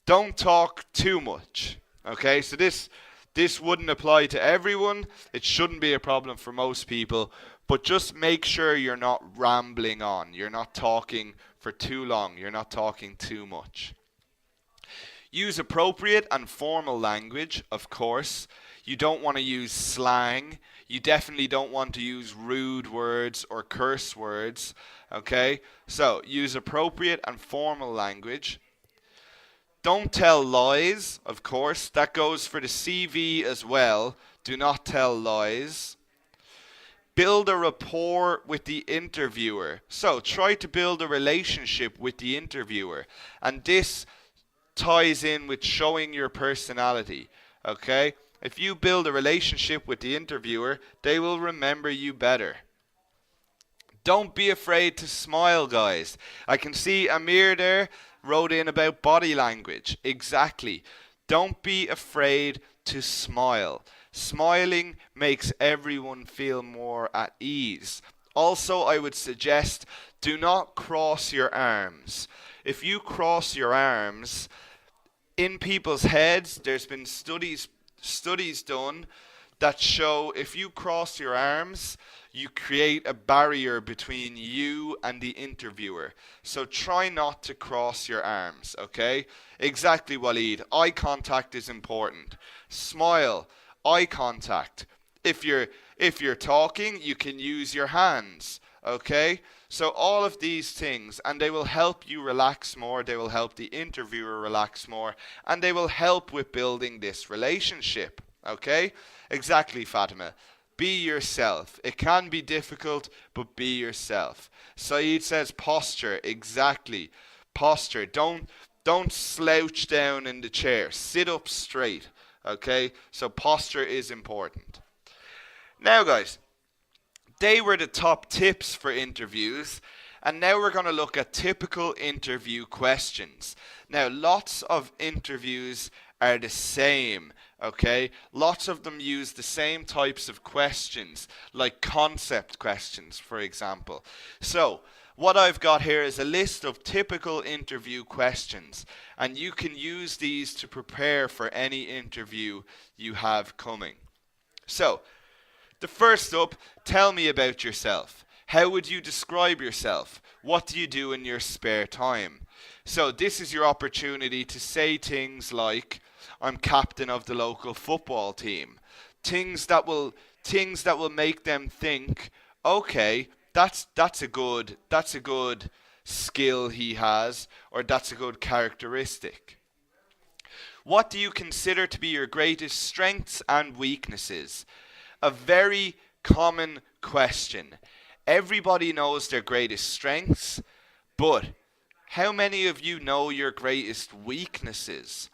Don't talk too much. Okay? So this wouldn't apply to everyone. It shouldn't be a problem for most people. But just make sure you're not rambling on. You're not talking for too long. You're not talking too much. Use appropriate and formal language, of course. You don't want to use slang. You definitely don't want to use rude words or curse words. Okay? So, use appropriate and formal language. Don't tell lies, of course. That goes for the CV as well. Do not tell lies. Build a rapport with the interviewer. So try to build a relationship with the interviewer. And this ties in with showing your personality. Okay? If you build a relationship with the interviewer, they will remember you better. Don't be afraid to smile, guys. I can see Amir there wrote in about body language. Exactly. Don't be afraid to smile. Smiling makes everyone feel more at ease. Also, I would suggest do not cross your arms. If you cross your arms, in people's heads, there's been studies done that show if you cross your arms, you create a barrier between you and the interviewer. So try not to cross your arms, okay? Exactly, Waleed. Eye contact is important. Smile. Eye contact. If you're talking, you can use your hands, okay? So all of these things, and they will help you relax more, they will help the interviewer relax more, and they will help with building this relationship, okay? Exactly, Fatima. Be yourself. It can be difficult, but be yourself. Saeed says posture. Exactly. Posture. Don't slouch down in the chair. Sit up straight. Okay? So posture is important. Now guys, they were the top tips for interviews. And now we're going to look at typical interview questions. Now, lots of interviews are the same, okay? Lots of them use the same types of questions, like concept questions, for example. So, what I've got here is a list of typical interview questions, and you can use these to prepare for any interview you have coming. So, the first up, tell me about yourself. How would you describe yourself? What do you do in your spare time? So this is your opportunity to say things like, I'm captain of the local football team. Things that will make them think, okay, that's a good skill he has, or that's a good characteristic. What do you consider to be your greatest strengths and weaknesses? A very common question. Everybody knows their greatest strengths, but how many of you know your greatest weaknesses?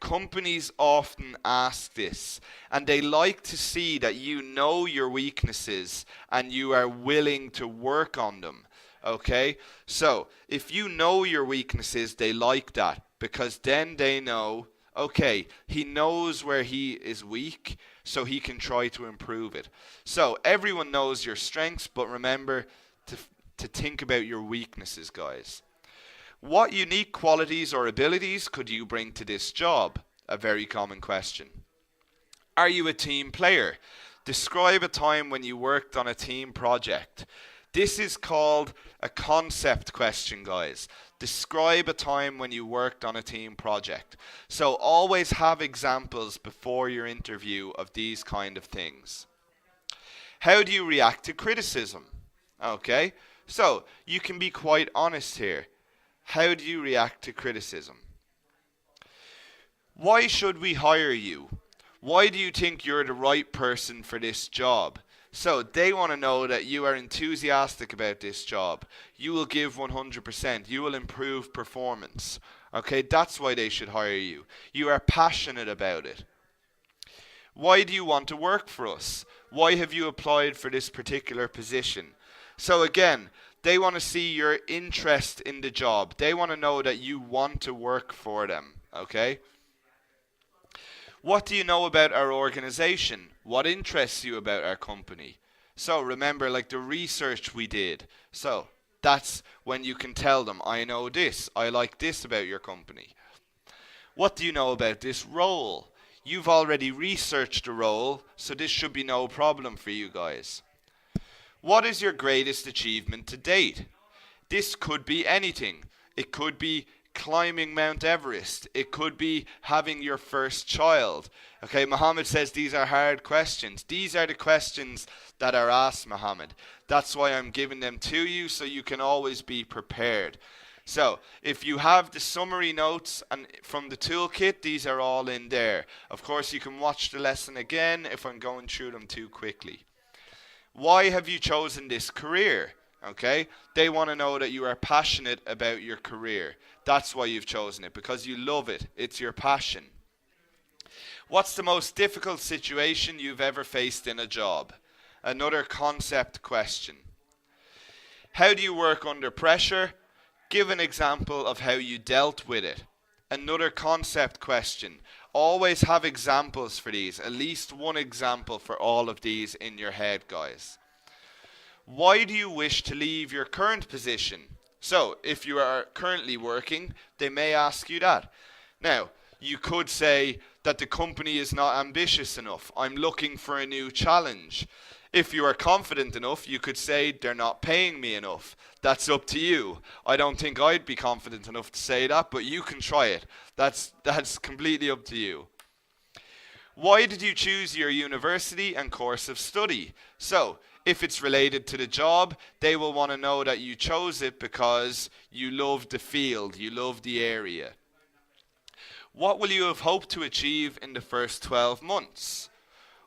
Companies often ask this, and they like to see that you know your weaknesses and you are willing to work on them. Okay? So, if you know your weaknesses, they like that, because then they know, okay, he knows where he is weak, so he can try to improve it. So everyone knows your strengths, but remember to think about your weaknesses, guys. What unique qualities or abilities could you bring to this job? A very common question. Are you a team player? Describe a time when you worked on a team project. This is called a concept question, guys. Describe a time when you worked on a team project. So always have examples before your interview of these kind of things. How do you react to criticism? Okay, so you can be quite honest here. How do you react to criticism? Why should we hire you? Why do you think you're the right person for this job? So they want to know that you are enthusiastic about this job. You will give 100%. You will improve performance. Okay, that's why they should hire you. You are passionate about it. Why do you want to work for us? Why have you applied for this particular position? So again, they want to see your interest in the job. They want to know that you want to work for them. Okay? What do you know about our organization? What interests you about our company? So remember, like the research we did. So that's when you can tell them, I know this, I like this about your company. What do you know about this role? You've already researched the role, so this should be no problem for you guys. What is your greatest achievement to date? This could be anything. It could be climbing Mount Everest. It could be having your first child. Okay, Muhammad says these are hard questions. These are the questions that are asked, Muhammad. That's why I'm giving them to you, so you can always be prepared. So, if you have the summary notes and from the toolkit, these are all in there. Of course, you can watch the lesson again if I'm going through them too quickly. Why have you chosen this career? Okay, they want to know that you are passionate about your career. That's why you've chosen it, because you love it. It's your passion. What's the most difficult situation you've ever faced in a job? Another concept question. How do you work under pressure? Give an example of how you dealt with it. Another concept question. Always have examples for these. At least one example for all of these in your head, guys. Why do you wish to leave your current position? So, if you are currently working, they may ask you that. Now, you could say that the company is not ambitious enough. I'm looking for a new challenge. If you are confident enough, you could say they're not paying me enough. That's up to you. I don't think I'd be confident enough to say that, but you can try it. That's completely up to you. Why did you choose your university and course of study? So, if it's related to the job, they will want to know that you chose it because you love the field, you love the area. What will you have hoped to achieve in the first 12 months?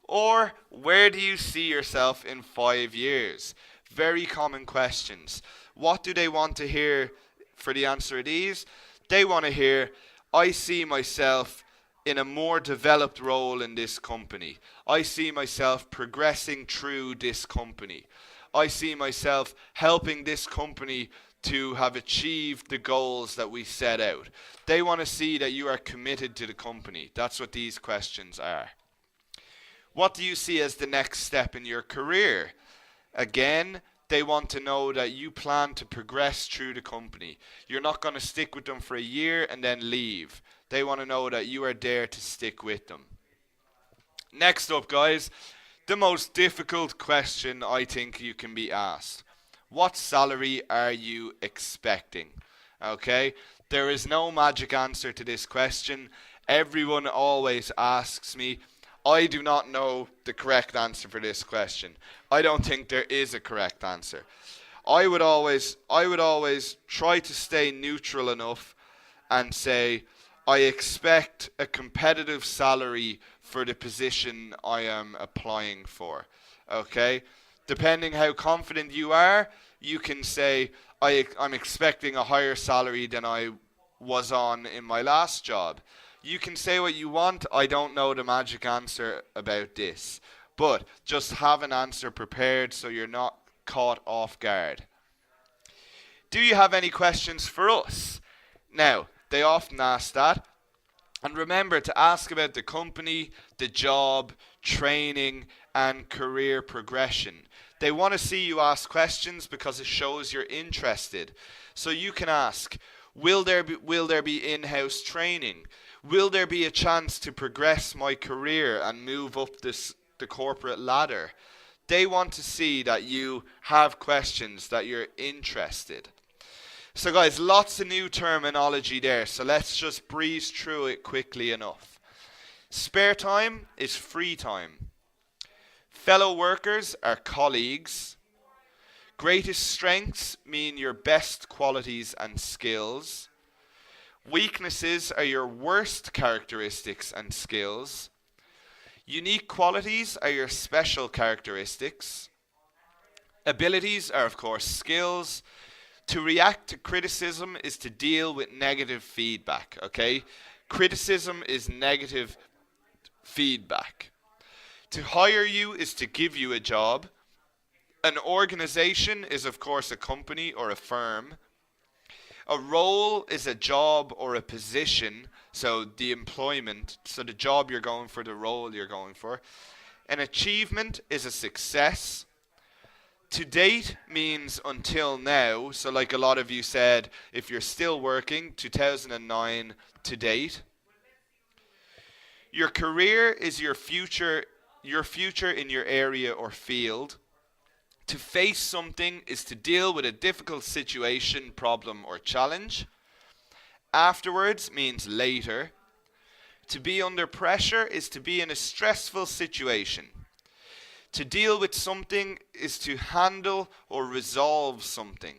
Or where do you see yourself in 5 years? Very common questions. What do they want to hear for the answer of these. They want to hear, I see myself in a more developed role in this company. I see myself progressing through this company. I see myself helping this company to have achieved the goals that we set out. They want to see that you are committed to the company. That's what these questions are. What do you see as the next step in your career? Again, they want to know that you plan to progress through the company. You're not going to stick with them for a year and then leave. They want to know that you are there to stick with them. Next up, guys, the most difficult question I think you can be asked. What salary are you expecting? Okay, there is no magic answer to this question. Everyone always asks me. I do not know the correct answer for this question. I don't think there is a correct answer. I would always try to stay neutral enough and say, I expect a competitive salary for the position I am applying for. Okay? Depending how confident you are, you can say, I'm expecting a higher salary than I was on in my last job. You can say what you want. I don't know the magic answer about this. But just have an answer prepared so you're not caught off guard. Do you have any questions for us? Now, they often ask that. And remember to ask about the company, the job, training, and career progression. They want to see you ask questions because it shows you're interested. So you can ask, will there be in-house training? Will there be a chance to progress my career and move up the corporate ladder? They want to see that you have questions, that you're interested. So guys, lots of new terminology there, so let's just breeze through it quickly enough. Spare time is free time. Fellow workers are colleagues. Greatest strengths mean your best qualities and skills. Weaknesses are your worst characteristics and skills. Unique qualities are your special characteristics. Abilities are, of course, skills. To react to criticism is to deal with negative feedback, okay? Criticism is negative feedback. To hire you is to give you a job. An organization is, of course, a company or a firm. A role is a job or a position, so the employment, so the job you're going for, the role you're going for. An achievement is a success. To date means until now, so like a lot of you said, if you're still working, 2009 to date. Your career is your future in your area or field. To face something is to deal with a difficult situation, problem, or challenge. Afterwards means later. To be under pressure is to be in a stressful situation. To deal with something is to handle or resolve something.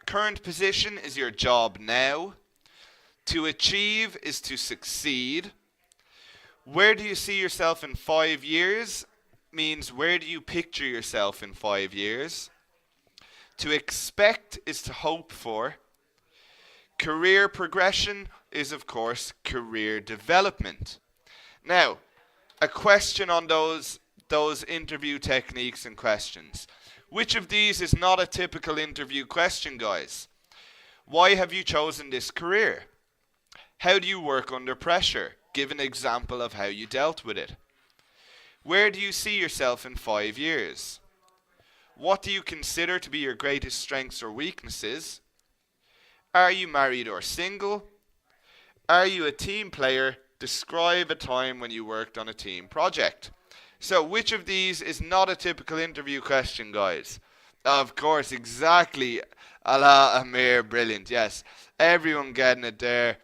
Current position is your job now. To achieve is to succeed. Where do you see yourself in 5 years? Means where do you picture yourself in 5 years? To expect is to hope for. Career progression is, of course, career development. Now, a question on those interview techniques and questions. Which of these is not a typical interview question, guys? Why have you chosen this career? How do you work under pressure? Give an example of how you dealt with it. Where do you see yourself in 5 years? What do you consider to be your greatest strengths or weaknesses? Are you married or single? Are you a team player? Describe a time when you worked on a team project. So which of these is not a typical interview question, guys? Of course, exactly. Allah Amir, brilliant. Yes, everyone getting it there.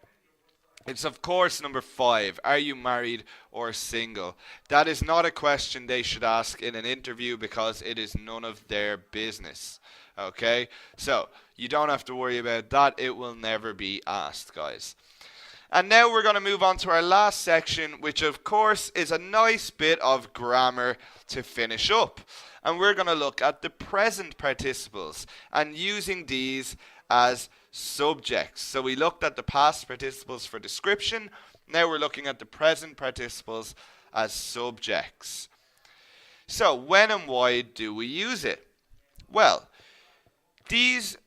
It's of course number 5. Are you married or single? That is not a question they should ask in an interview because it is none of their business. Okay? So, you don't have to worry about that. It will never be asked, guys. And now we're going to move on to our last section, which of course is a nice bit of grammar to finish up. And we're going to look at the present participles and using these as subjects. So we looked at the past participles for description. Now we're looking at the present participles as subjects. So when and why do we use it? Well, these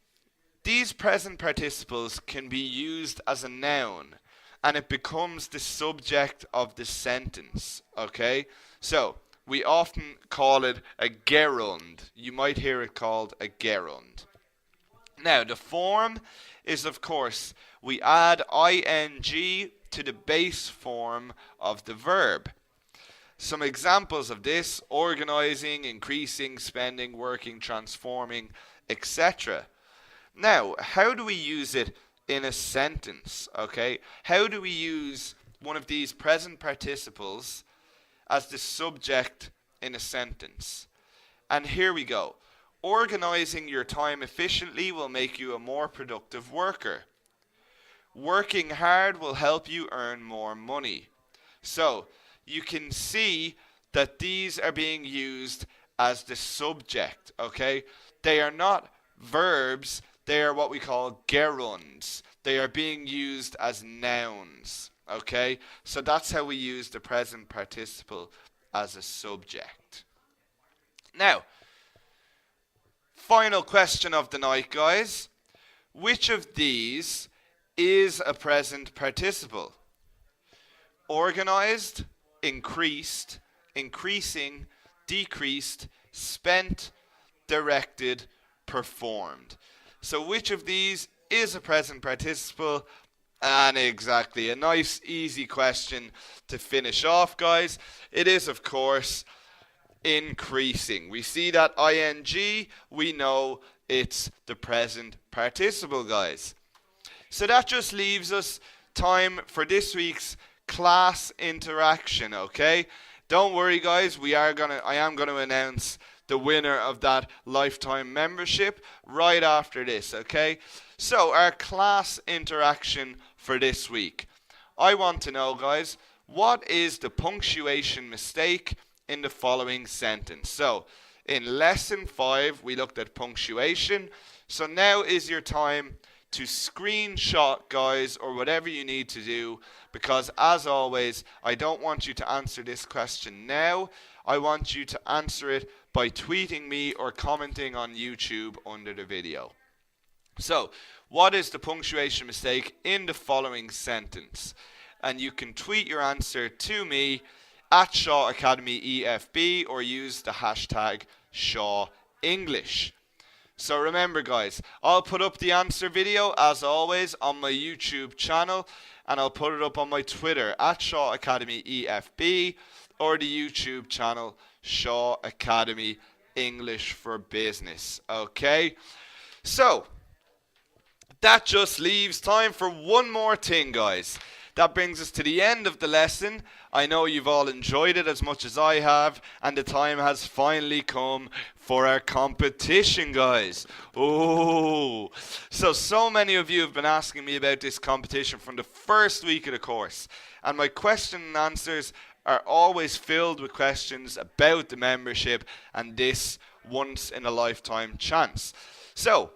present participles can be used as a noun and it becomes the subject of the sentence, okay? So we often call it a gerund. You might hear it called a gerund. Now, the form is, of course, we add ing to the base form of the verb. Some examples of this: organizing, increasing, spending, working, transforming, etc. Now, how do we use it in a sentence? Okay, how do we use one of these present participles as the subject in a sentence? And here we go. Organizing your time efficiently will make you a more productive worker. Working hard will help you earn more money. So, you can see that these are being used as the subject, okay? They are not verbs, they are what we call gerunds. They are being used as nouns, okay? So that's how we use the present participle as a subject. Now, final question of the night, guys. Which of these is a present participle? Organized, increased, increasing, decreased, spent, directed, performed. So which of these is a present participle? And exactly, a nice easy question to finish off, guys. It is, of course, increasing. We see that ing, we know it's the present participle, guys. So that just leaves us time for this week's class interaction, okay? Don't worry, guys, I am gonna announce the winner of that lifetime membership right after this, okay? So our class interaction for this week. I want to know, guys, what is the punctuation mistake in the following sentence? So in lesson 5 we looked at punctuation. So now is your time to screenshot, guys, or whatever you need to do, because as always, I don't want you to answer this question now. I want you to answer it by tweeting me or commenting on YouTube under the video. So, what is the punctuation mistake in the following sentence? And you can tweet your answer to me at Shaw Academy EFB or use the hashtag ShawEnglish. So remember, guys, I'll put up the answer video as always on my YouTube channel, and I'll put it up on my Twitter at Shaw Academy EFB or the YouTube channel Shaw Academy English for Business. Okay? So that just leaves time for one more thing, guys. That brings us to the end of the lesson. I know you've all enjoyed it as much as I have, and the time has finally come for our competition, guys. Oh, so many of you have been asking me about this competition from the first week of the course, and my question and answers are always filled with questions about the membership and this once in a lifetime chance. So,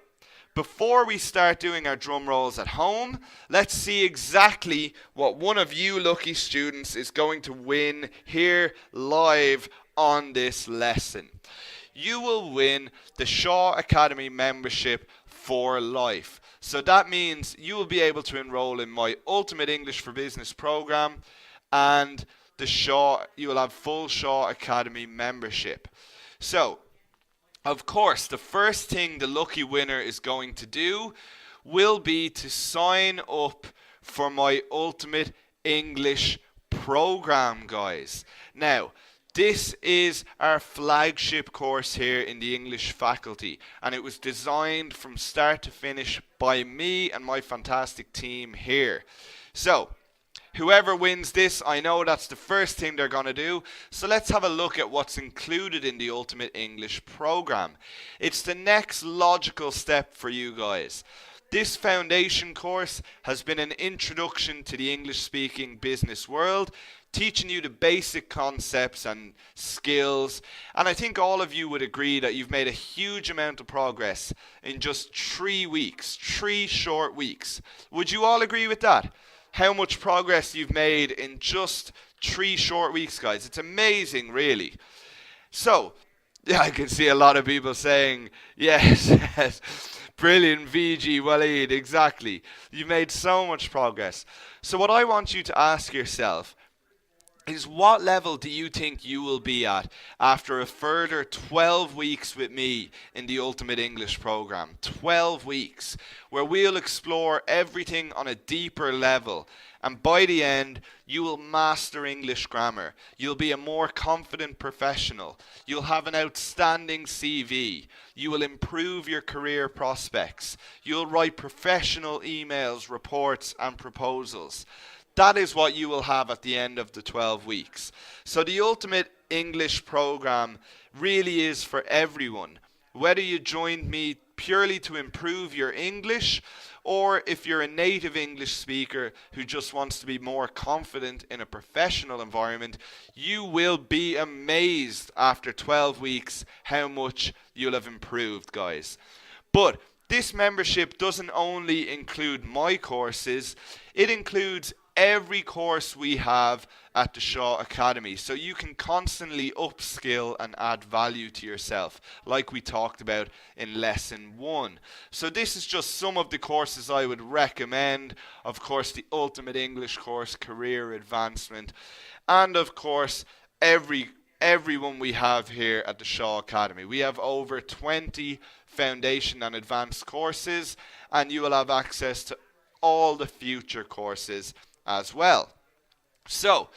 before we start doing our drum rolls at home, let's see exactly what one of you lucky students is going to win here live on this lesson. You will win the Shaw Academy membership for life. So that means you will be able to enroll in my Ultimate English for Business program, and you will have full Shaw Academy membership. So, of course, the first thing the lucky winner is going to do will be to sign up for my Ultimate English program, guys. Now, this is our flagship course here in the English faculty, and it was designed from start to finish by me and my fantastic team here. So, whoever wins this, I know that's the first thing they're going to do. So let's have a look at what's included in the Ultimate English program. It's the next logical step for you guys. This foundation course has been an introduction to the English-speaking business world. teaching you the basic concepts and skills. And I think all of you would agree that you've made a huge amount of progress in just 3 weeks, 3 short weeks. Would you all agree with that? How much progress you've made in just 3 short weeks, guys. It's amazing, really. So, yeah, I can see a lot of people saying, yes, yes, brilliant, VG, Waleed, exactly. You've made so much progress. So what I want you to ask yourself is, what level do you think you will be at after a further 12 weeks with me in the Ultimate English program? 12 weeks, where we'll explore everything on a deeper level. And by the end, you will master English grammar. You'll be a more confident professional. You'll have an outstanding CV. You will improve your career prospects. You'll write professional emails, reports, and proposals. That is what you will have at the end of the 12 weeks. So the Ultimate English program really is for everyone. Whether you joined me purely to improve your English, or if you're a native English speaker who just wants to be more confident in a professional environment, you will be amazed after 12 weeks how much you'll have improved, guys. But this membership doesn't only include my courses, it includes every course we have at the Shaw Academy, so you can constantly upskill and add value to yourself, like we talked about in lesson 1. So this is just some of the courses I would recommend. Of course, the Ultimate English course, Career Advancement, and of course everyone we have here at the Shaw Academy. We have over 20 foundation and advanced courses, and you will have access to all the future courses as well. So,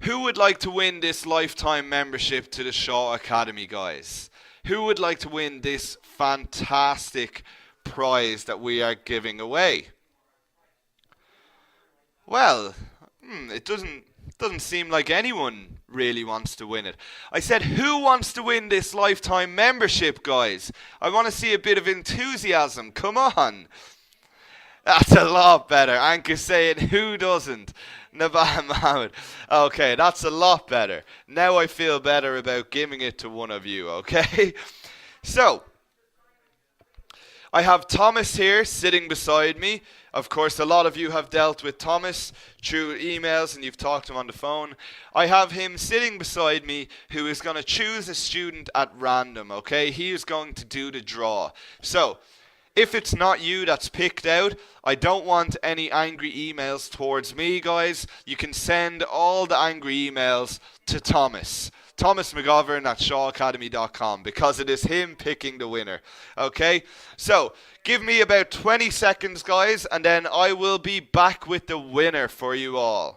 who would like to win this lifetime membership to the Shaw Academy, guys? Who would like to win this fantastic prize that we are giving away? Well, it doesn't seem like anyone really wants to win it. I said, who wants to win this lifetime membership, guys? I want to see a bit of enthusiasm. Come on. That's a lot better. Anka's saying, who doesn't? Nabah Mohammed. Okay, that's a lot better. Now I feel better about giving it to one of you, okay? So, I have Thomas here sitting beside me. Of course, a lot of you have dealt with Thomas through emails and you've talked to him on the phone. I have him sitting beside me who is going to choose a student at random, okay? He is going to do the draw. So, if it's not you that's picked out, I don't want any angry emails towards me, guys. You can send all the angry emails to Thomas McGovern at shawacademy.com, because it is him picking the winner. Okay? So, give me about 20 seconds, guys, and then I will be back with the winner for you all.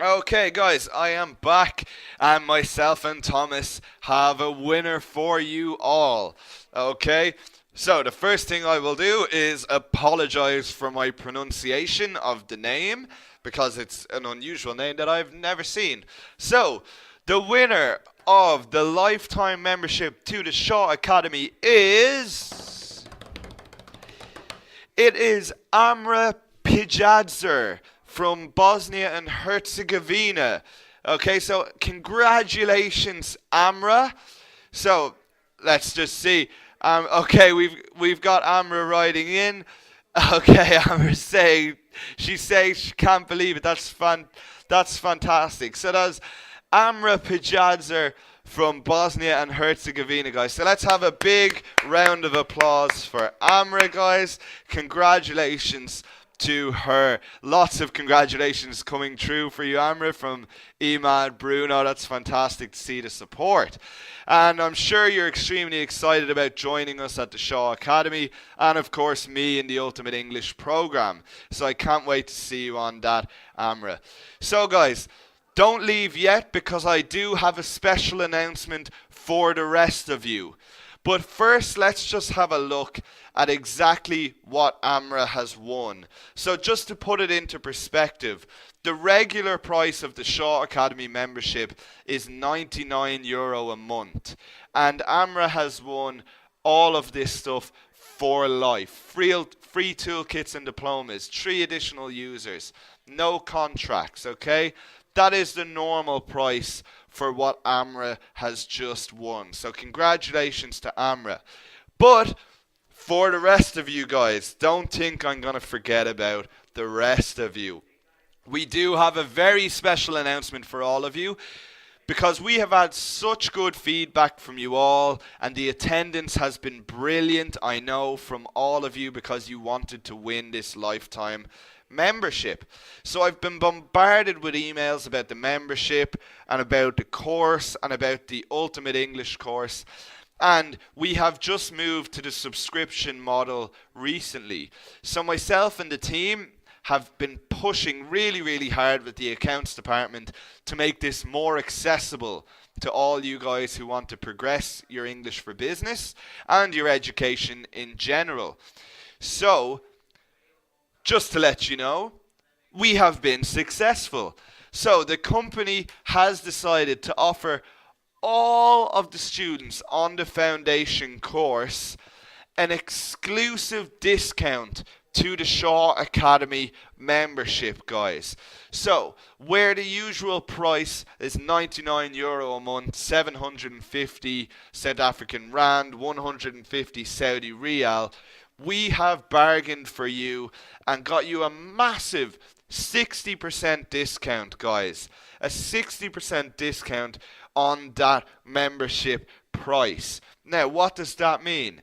Okay, guys, I am back, and myself and Thomas have a winner for you all. Okay, so the first thing I will do is apologize for my pronunciation of the name, because it's an unusual name that I've never seen. So, the winner of the lifetime membership to the Shaw Academy is... It is Amra Pijadzer from Bosnia and Herzegovina. Okay, so congratulations, Amra. So let's just see. Okay, we've got Amra writing in. Okay, Amra's saying she can't believe it. That's fantastic. So that's Amra Pijadzer from Bosnia and Herzegovina, guys. So let's have a big round of applause for Amra, guys. Congratulations to her. Lots of congratulations coming true for you, Amra, from Emad, Bruno. That's fantastic to see the support. And I'm sure you're extremely excited about joining us at the Shaw Academy, and of course me in the Ultimate English program. So I can't wait to see you on that, Amra. So guys, Don't leave yet because I do have a special announcement for the rest of you. But first, let's just have a look at exactly what Amra has won. So just to put it into perspective, the regular price of the Shaw Academy membership is €99 a month. And Amra has won all of this stuff for life. Free toolkits and diplomas, 3 additional users, no contracts, okay? That is the normal price for what Amra has just won. So congratulations to Amra. But for the rest of you guys, don't think I'm going to forget about the rest of you. We do have a very special announcement for all of you, because we have had such good feedback from you all, and the attendance has been brilliant, I know, from all of you, because you wanted to win this lifetime membership. So I've been bombarded with emails about the membership and about the course and about the Ultimate English course. And we have just moved to the subscription model recently. So myself and the team have been pushing really hard with the accounts department to make this more accessible to all you guys who want to progress your English for business and your education in general. So, just to let you know, we have been successful. So the company has decided to offer all of the students on the foundation course an exclusive discount to the Shaw Academy membership, guys. So, where the usual price is €99 a month, 750 South African Rand, 150 Saudi Riyal, we have bargained for you and got you a massive 60% discount, guys. A 60% discount on that membership price. Now, what does that mean?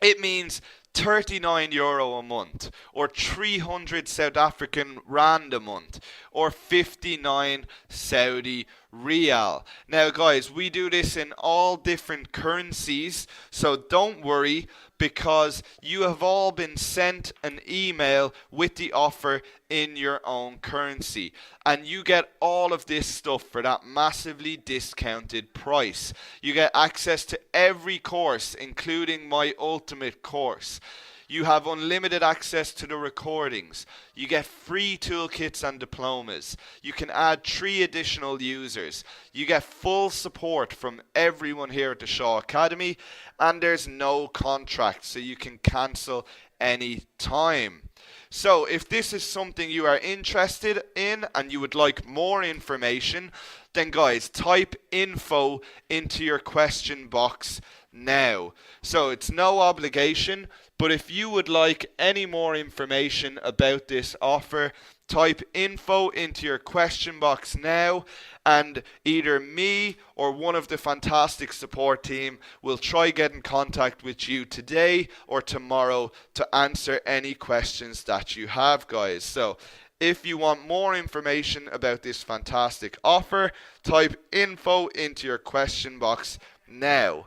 It means €39 a month, or 300 South African Rand a month, or 59 Saudi Riyal. Now guys, we do this in all different currencies, so don't worry, because you have all been sent an email with the offer in your own currency, and you get all of this stuff for that massively discounted price. You get access to every course, including my ultimate course. You have unlimited access to the recordings. You get free toolkits and diplomas. You can add 3 additional users. You get full support from everyone here at the Shaw Academy, and there's no contract, so you can cancel any time. So if this is something you are interested in and you would like more information, then guys, type info into your question box now. So it's no obligation, but if you would like any more information about this offer, type info into your question box now, and either me or one of the fantastic support team will try get in contact with you today or tomorrow to answer any questions that you have, guys. So if you want more information about this fantastic offer, type info into your question box now.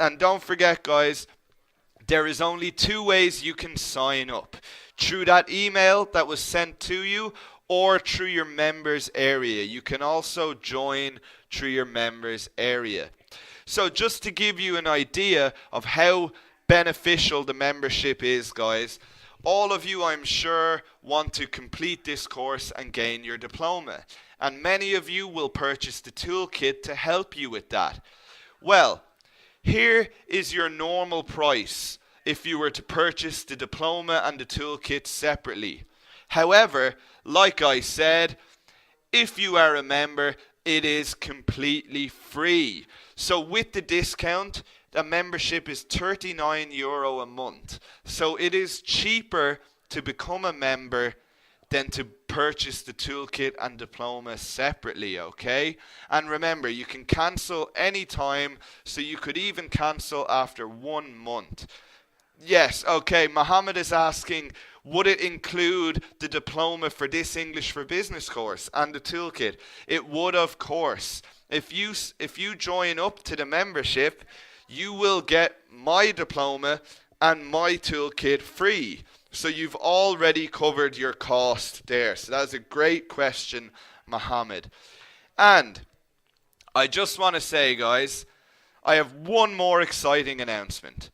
And don't forget, guys, there is only 2 ways you can sign up. Through that email that was sent to you, or through your members area. You can also join through your members area. So just to give you an idea of how beneficial the membership is, guys, all of you, I'm sure, want to complete this course and gain your diploma. And many of you will purchase the toolkit to help you with that. Well, here is your normal price if you were to purchase the diploma and the toolkit separately. However, like I said, if you are a member, it is completely free. So with the discount, the membership is €39 a month. So it is cheaper to become a member than to purchase the toolkit and diploma separately, okay? And remember, you can cancel anytime, so you could even cancel after 1 month. Yes, okay, Mohammed is asking, would it include the diploma for this English for Business course and the toolkit? It would, of course. If you join up to the membership, you will get my diploma and my toolkit free. So you've already covered your cost there. So that's a great question, Mohammed. And I just want to say, guys, I have one more exciting announcement.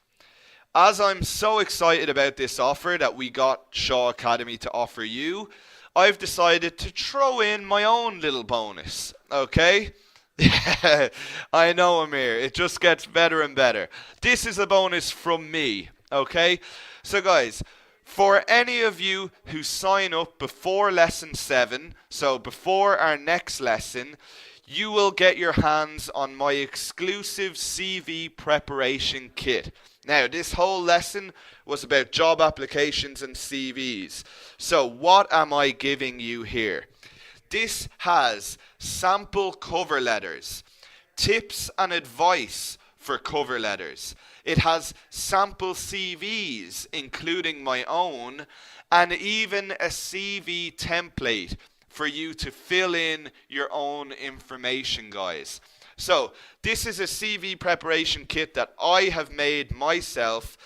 As I'm so excited about this offer that we got Shaw Academy to offer you, I've decided to throw in my own little bonus, okay? Yeah, I know, Amir. It just gets better and better. This is a bonus from me, okay? So, guys, for any of you who sign up before lesson 7, so before our next lesson, you will get your hands on my exclusive CV preparation kit. Now, this whole lesson was about job applications and CVs. So, what am I giving you here? This has sample cover letters, tips and advice for cover letters. It has sample CVs, including my own, and even a CV template for you to fill in your own information, guys. So, this is a CV preparation kit that I have made myself,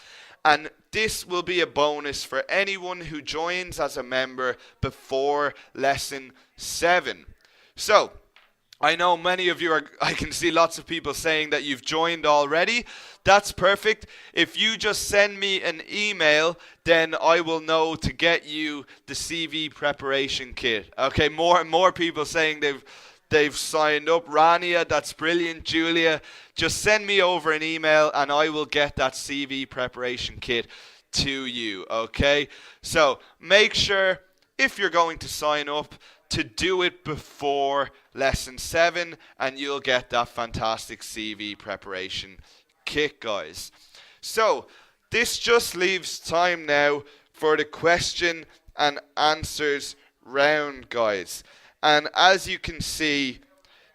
and this will be a bonus for anyone who joins as a member before lesson 7. So, I know many of you I can see lots of people saying that you've joined already. That's perfect. If you just send me an email, then I will know to get you the CV preparation kit. Okay, more and more people saying they've signed up. Rania, that's brilliant. Julia, just send me over an email and I will get that CV preparation kit to you, okay? So make sure, if you're going to sign up, to do it before lesson 7 and you'll get that fantastic CV preparation kit, guys. So this just leaves time now for the question and answers round, guys. And as you can see,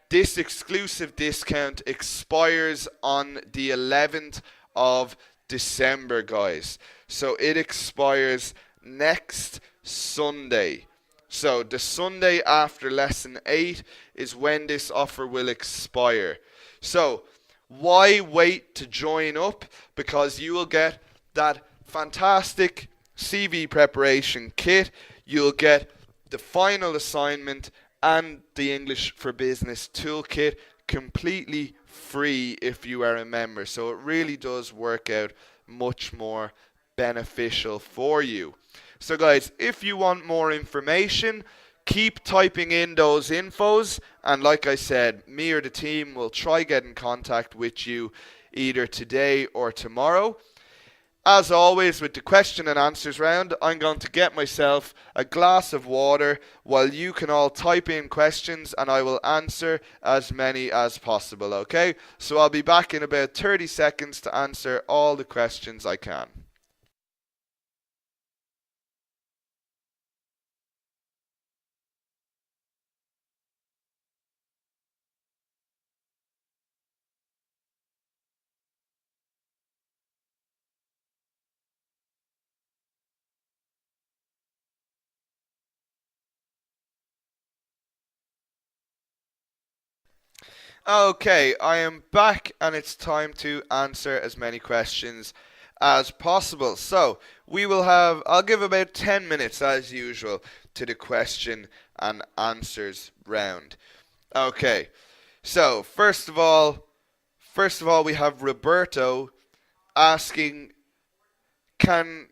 this exclusive discount expires on the 11th of December, guys. So it expires next Sunday. So the Sunday after lesson 8 is when this offer will expire. So why wait to join up? Because you will get that fantastic CV preparation kit. You'll get the final assignment and the English for Business toolkit completely free if you are a member. So it really does work out much more beneficial for you. So guys, if you want more information, keep typing in those infos, and like I said, me or the team will try get in contact with you either today or tomorrow. As always, with the question and answers round, I'm going to get myself a glass of water while you can all type in questions and I will answer as many as possible, okay? So I'll be back in about 30 seconds to answer all the questions I can. Okay, I am back and it's time to answer as many questions as possible. So, I'll give about 10 minutes as usual to the question and answers round. Okay, so first of all we have Roberto asking, can,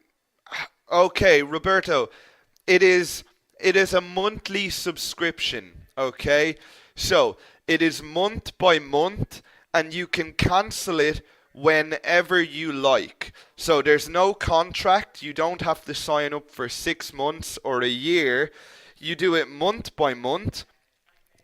okay, Roberto, it is a monthly subscription, okay? So, it is month by month and you can cancel it whenever you like. So there's no contract. You don't have to sign up for 6 months or a year. You do it month by month.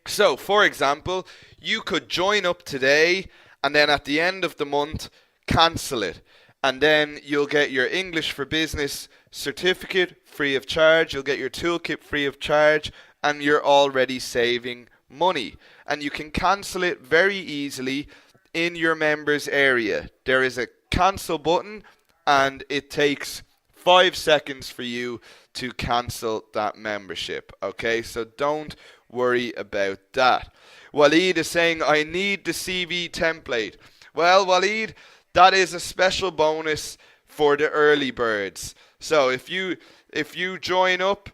So, for example, you could join up today and then at the end of the month cancel it. And then you'll get your English for Business certificate free of charge. You'll get your toolkit free of charge and you're already saving money. And you can cancel it very easily in your members area. There is a cancel button and it takes 5 seconds for you to cancel that membership. Okay, so don't worry about that. Waleed is saying, I need the CV template. Well, Waleed, that is a special bonus for the early birds. So if you join up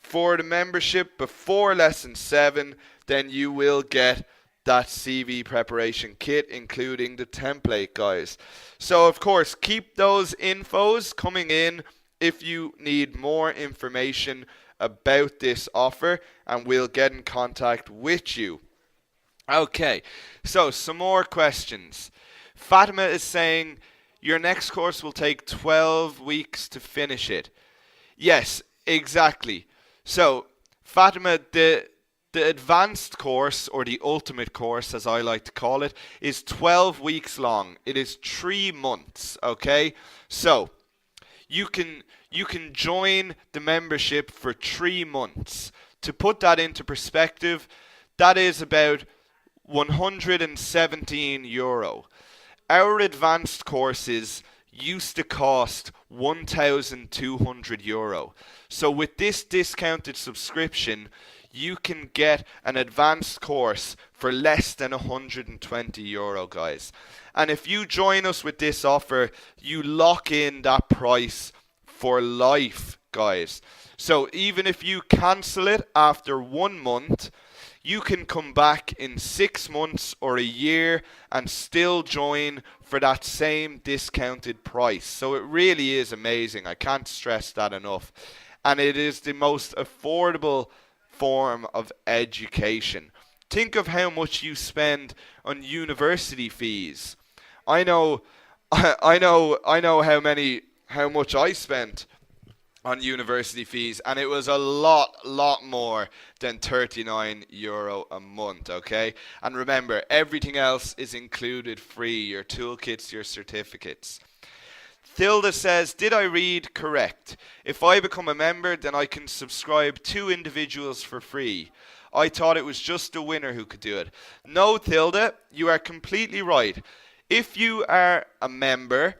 for the membership before lesson 7, then you will get that CV preparation kit, including the template, guys. So, of course, keep those infos coming in if you need more information about this offer, and we'll get in contact with you. Okay, so some more questions. Fatima is saying your next course will take 12 weeks to finish it. Yes, exactly. So, Fatima, the advanced course, or the ultimate course as I like to call it, is 12 weeks long. It is 3 months, okay? So, you can join the membership for 3 months. To put that into perspective, that is about €117. Our advanced courses used to cost €1,200. So with this discounted subscription, you can get an advanced course for less than €120, guys. And if you join us with this offer, you lock in that price for life, guys. So even if you cancel it after 1 month, you can come back in 6 months or a year and still join for that same discounted price. So it really is amazing. I can't stress that enough. And it is the most affordable form of education. Think of how much you spend on university fees. I know how much I spent on university fees, and it was a lot more than €39 a month, okay? And remember, everything else is included free, your toolkits, your certificates. Thilda says, did I read correct? If I become a member, then I can subscribe 2 individuals for free. I thought it was just the winner who could do it. No, Thilda, you are completely right. If you are a member,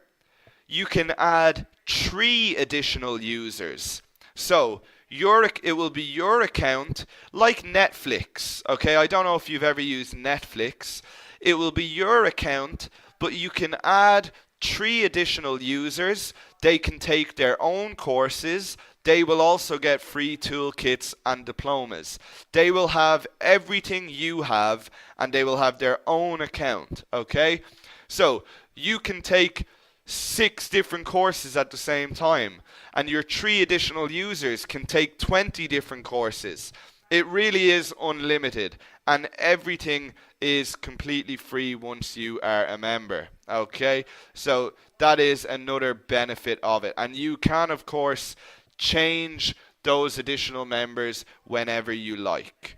you can add 3 additional users. So it will be your account, like Netflix. Okay, I don't know if you've ever used Netflix. It will be your account, but you can add 3 additional users. They can take their own courses. They will also get free toolkits and diplomas. They will have everything you have, and they will have their own account. Okay, so you can take 6 different courses at the same time, and your 3 additional users can take 20 different courses. It really is unlimited, and everything is completely free once you are a member. Okay, so that is another benefit of it, and you can of course change those additional members whenever you like.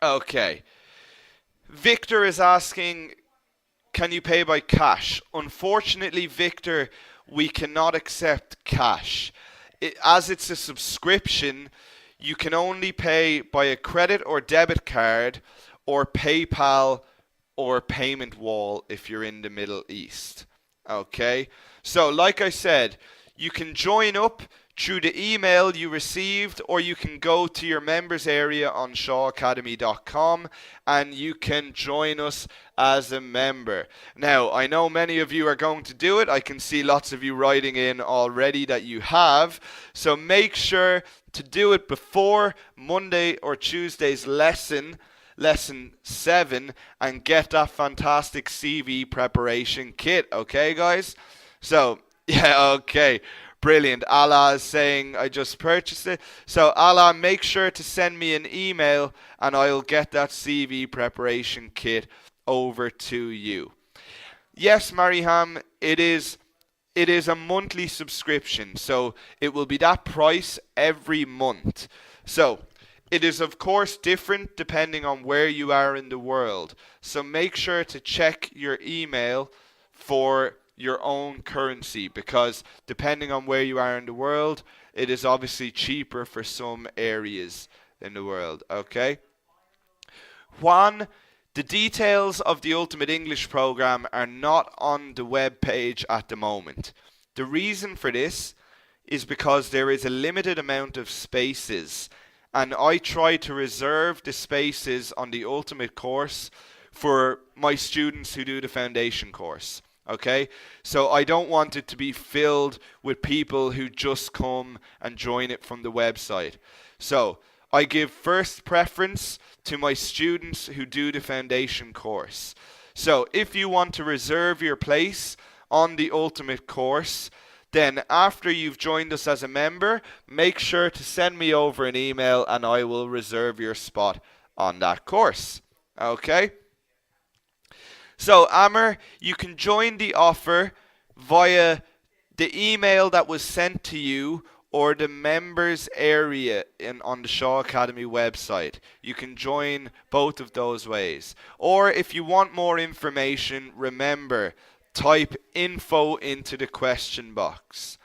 Okay, Victor is asking, can you pay by cash? Unfortunately, Victor, we cannot accept cash. As it's a subscription, you can only pay by a credit or debit card or PayPal or payment wall if you're in the Middle East. Okay? So, like I said, you can join up through the email you received, or you can go to your members area on shawacademy.com and you can join us as a member. Now, I know many of you are going to do it. I can see lots of you writing in already that you have. So make sure to do it before Monday or Tuesday's lesson 7, and get that fantastic CV preparation kit. Okay, guys? So, yeah, okay. Brilliant. Allah is saying, I just purchased it. So Allah, make sure to send me an email and I'll get that CV preparation kit over to you. Yes, Mariham, it is a monthly subscription. So it will be that price every month. So it is of course different depending on where you are in the world. So make sure to check your email for your own currency, because depending on where you are in the world, it is obviously cheaper for some areas in the world. Okay, Juan, the details of the Ultimate English program are not on the web page at the moment. The reason for this is because there is a limited amount of spaces, and I try to reserve the spaces on the Ultimate course for my students who do the foundation course. Okay, so I don't want it to be filled with people who just come and join it from the website. So I give first preference to my students who do the foundation course. So if you want to reserve your place on the ultimate course, then after you've joined us as a member, make sure to send me over an email and I will reserve your spot on that course. Okay? So, Amr, you can join the offer via the email that was sent to you or the members area on the Shaw Academy website. You can join both of those ways. Or if you want more information, remember, type info into the question box.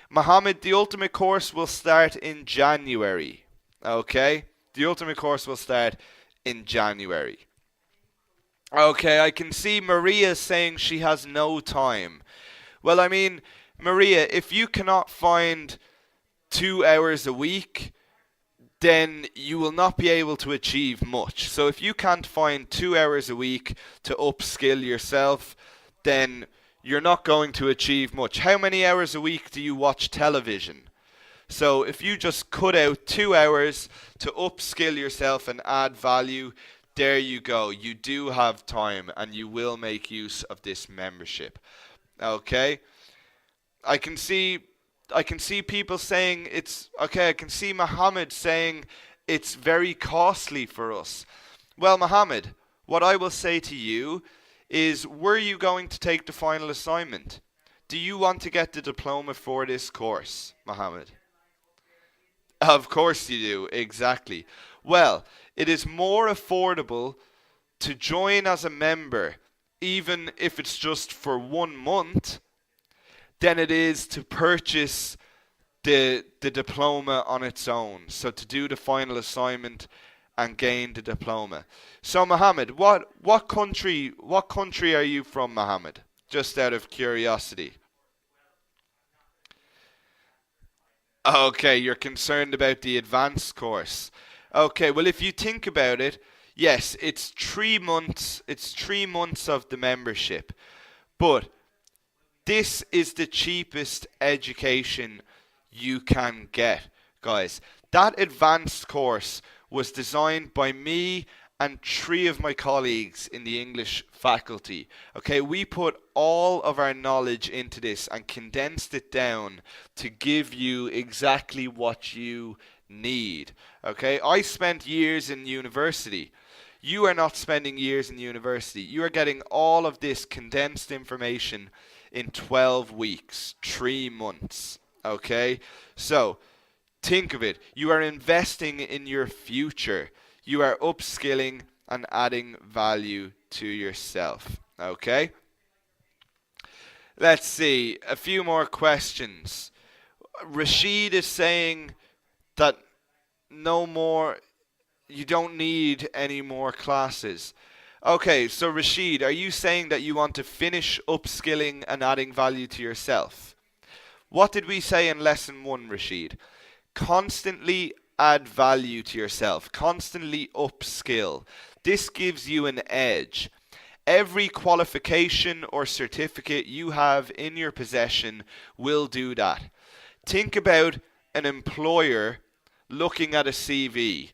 Mohammed, the ultimate course will start in January. Okay? The ultimate course will start in January. Okay, I can see Maria saying she has no time. Well, I mean, Maria, if you cannot find 2 hours a week, then you will not be able to achieve much. So if you can't find 2 hours a week to upskill yourself, then you're not going to achieve much. How many hours a week do you watch television? So if you just cut out 2 hours to upskill yourself and add value, there you go. You do have time and you will make use of this membership. Okay? I can see people saying it's okay. I can see Mohammed saying it's very costly for us. Well, Mohammed, what I will say to you is, were you going to take the final assignment? Do you want to get the diploma for this course, Mohammed? Of course you do, exactly. Well, it is more affordable to join as a member, even if it's just for 1 month, than it is to purchase the diploma on its own. So to do the final assignment and gain the diploma. So Mohammed, what country are you from, Mohammed? Just out of curiosity. Okay, you're concerned about the advanced course. Okay, well if you think about it, yes, it's 3 months. It's 3 months of the membership, but this is the cheapest education you can get, guys. That advanced course was designed by me and 3 of my colleagues in the English faculty. Okay, we put all of our knowledge into this and condensed it down to give you exactly what you need. Okay, I spent years in university. You are not spending years in university. You are getting all of this condensed information in 12 weeks, 3 months. Okay, so think of it. You are investing in your future. You are upskilling and adding value to yourself. Okay? Let's see. A few more questions. Rashid is saying that no more, you don't need any more classes. Okay, so Rashid, are you saying that you want to finish upskilling and adding value to yourself? What did we say in lesson 1, Rashid? Constantly add value to yourself. Constantly upskill. This gives you an edge. Every qualification or certificate you have in your possession will do that. Think about an employer looking at a CV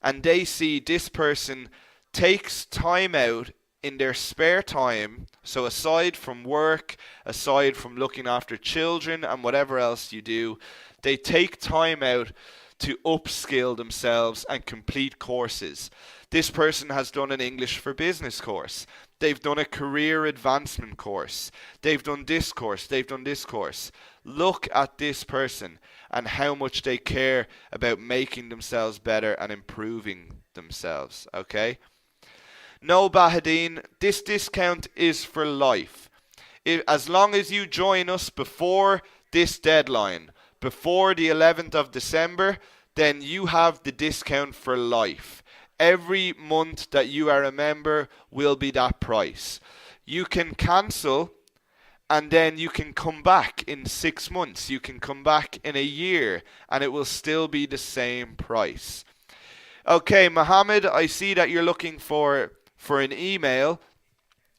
and they see this person takes time out in their spare time, so aside from work, aside from looking after children and whatever else you do, they take time out to upskill themselves and complete courses. This person has done an English for Business course. They've done a career advancement course. They've done this course. They've done this course. Look at this person and how much they care about making themselves better and improving themselves. Okay? No, Bahadeen, this discount is for life. As long as you join us before this deadline, before the 11th of December, then you have the discount for life. Every month that you are a member will be that price. You can cancel and then you can come back in 6 months. You can come back in a year and it will still be the same price. Okay, Mohammed, I see that you're looking for an email.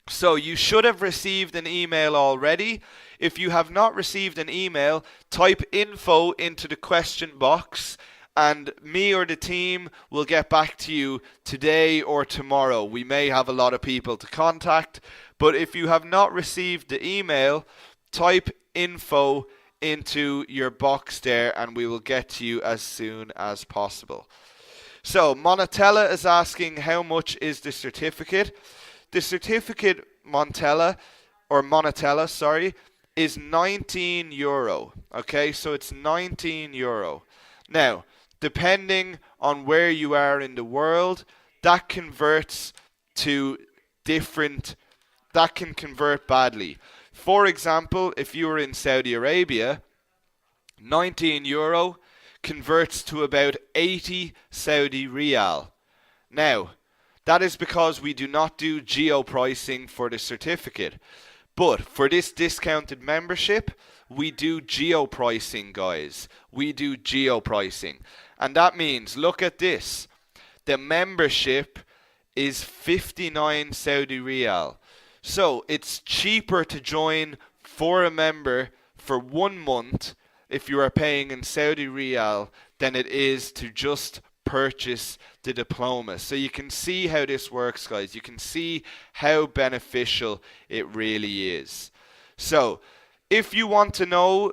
So you should have received an email already. If you have not received an email, type info into the question box and me or the team will get back to you today or tomorrow. We may have a lot of people to contact, but if you have not received the email, type info into your box there and we will get to you as soon as possible. So Monatella is asking, how much is the certificate? The certificate Monatella, is €19. Okay, so it's €19. Now, depending on where you are in the world, that converts to that can convert badly. For example, if you were in Saudi Arabia, €19 converts to about 80 Saudi Riyal. Now, that is because we do not do geo pricing for the certificate. But for this discounted membership, we do geo pricing, guys. We do geo pricing. And that means, look at this. The membership is 59 Saudi Riyal. So it's cheaper to join for a member for 1 month if you are paying in Saudi Riyal than it is to just purchase the diploma. So you can see how this works, guys. You can see how beneficial it really is. So if you want to know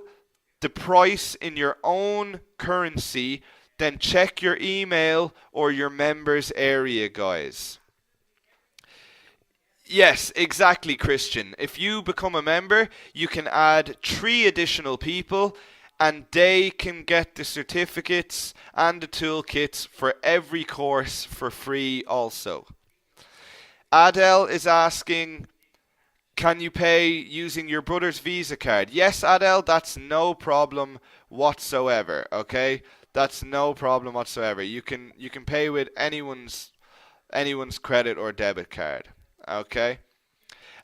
the price in your own currency, then check your email or your members area, guys. Yes, exactly, Christian. If you become a member, you can add 3 additional people and they can get the certificates and the toolkits for every course for free also. Adele is asking, can you pay using your brother's Visa card? Yes, Adele, that's no problem whatsoever, okay? That's no problem whatsoever. You can pay with anyone's credit or debit card, okay?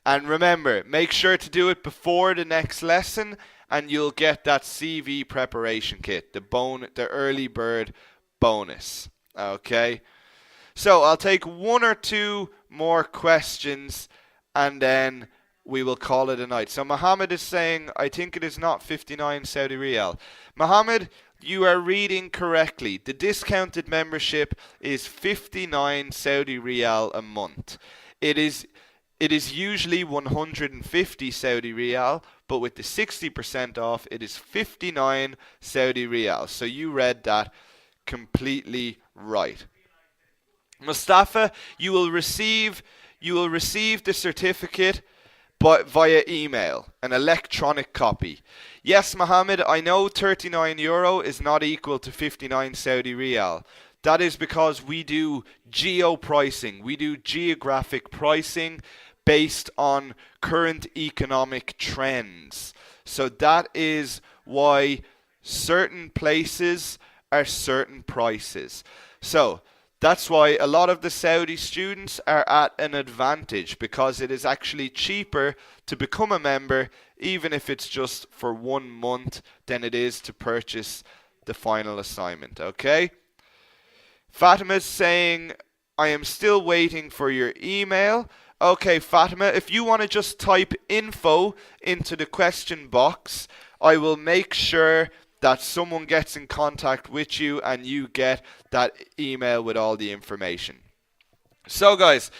And remember, make sure to do it before the next lesson and you'll get that CV preparation kit, the early bird bonus, okay? So I'll take 1 or 2 more questions and then we will call it a night. So Mohammed is saying, I think it is not 59 Saudi Riyal. Mohammed, you are reading correctly. The discounted membership is 59 Saudi Riyal a month. It is usually 150 Saudi Riyal, but with the 60% off, it is 59 Saudi Riyal. So you read that completely right. Mustafa, you will receive the certificate via email, an electronic copy. Yes, Mohammed, I know €39 is not equal to 59 Saudi Riyal. That is because we do geo pricing. We do geographic pricing based on current economic trends. So that is why certain places are certain prices. So that's why a lot of the Saudi students are at an advantage, because it is actually cheaper to become a member, even if it's just for 1 month, than it is to purchase the final assignment, okay? Fatima's saying, I am still waiting for your email. Okay, Fatima, if you want to just type info into the question box, I will make sure that someone gets in contact with you and you get that email with all the information. So guys,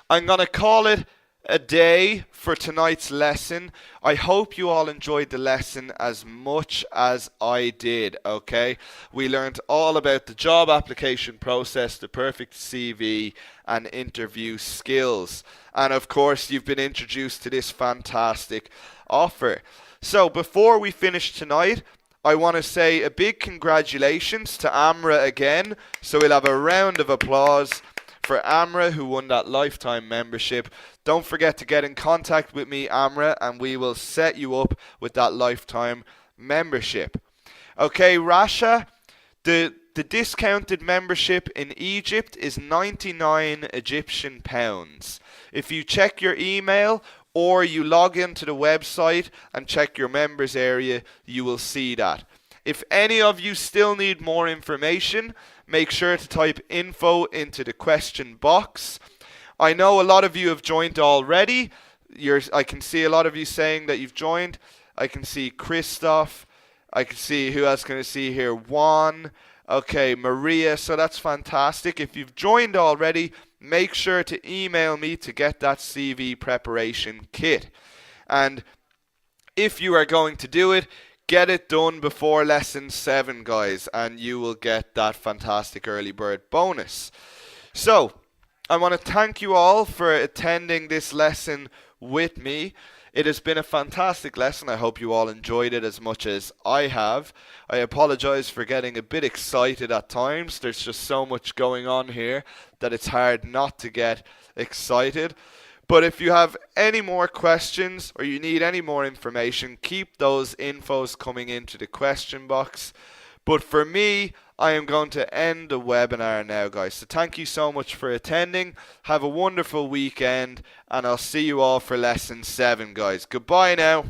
I'm going to call it a day for tonight's lesson. I hope you all enjoyed the lesson as much as I did, okay? We learned all about the job application process, the perfect CV, and interview skills. And of course, you've been introduced to this fantastic offer. So before we finish tonight, I want to say a big congratulations to Amra again. So we'll have a round of applause for Amra, who won that lifetime membership. Don't forget to get in contact with me, Amra, and we will set you up with that lifetime membership. Okay, Rasha, the discounted membership in Egypt is 99 Egyptian pounds. If you check your email or you log into the website and check your members area, you will see that. If any of you still need more information, make sure to type info into the question box. I know a lot of you have joined already. I can see a lot of you saying that you've joined. I can see Christoph. I can see, who else can I see here? Juan. Okay, Maria, so that's fantastic. If you've joined already, make sure to email me to get that CV preparation kit. And if you are going to do it, get it done before lesson 7, guys, and you will get that fantastic early bird bonus. So, I want to thank you all for attending this lesson with me. It has been a fantastic lesson. I hope you all enjoyed it as much as I have. I apologize for getting a bit excited at times. There's just so much going on here that it's hard not to get excited. But if you have any more questions or you need any more information, keep those infos coming into the question box. But for me, I am going to end the webinar now, guys. So thank you so much for attending. Have a wonderful weekend, and I'll see you all for lesson 7, guys. Goodbye now.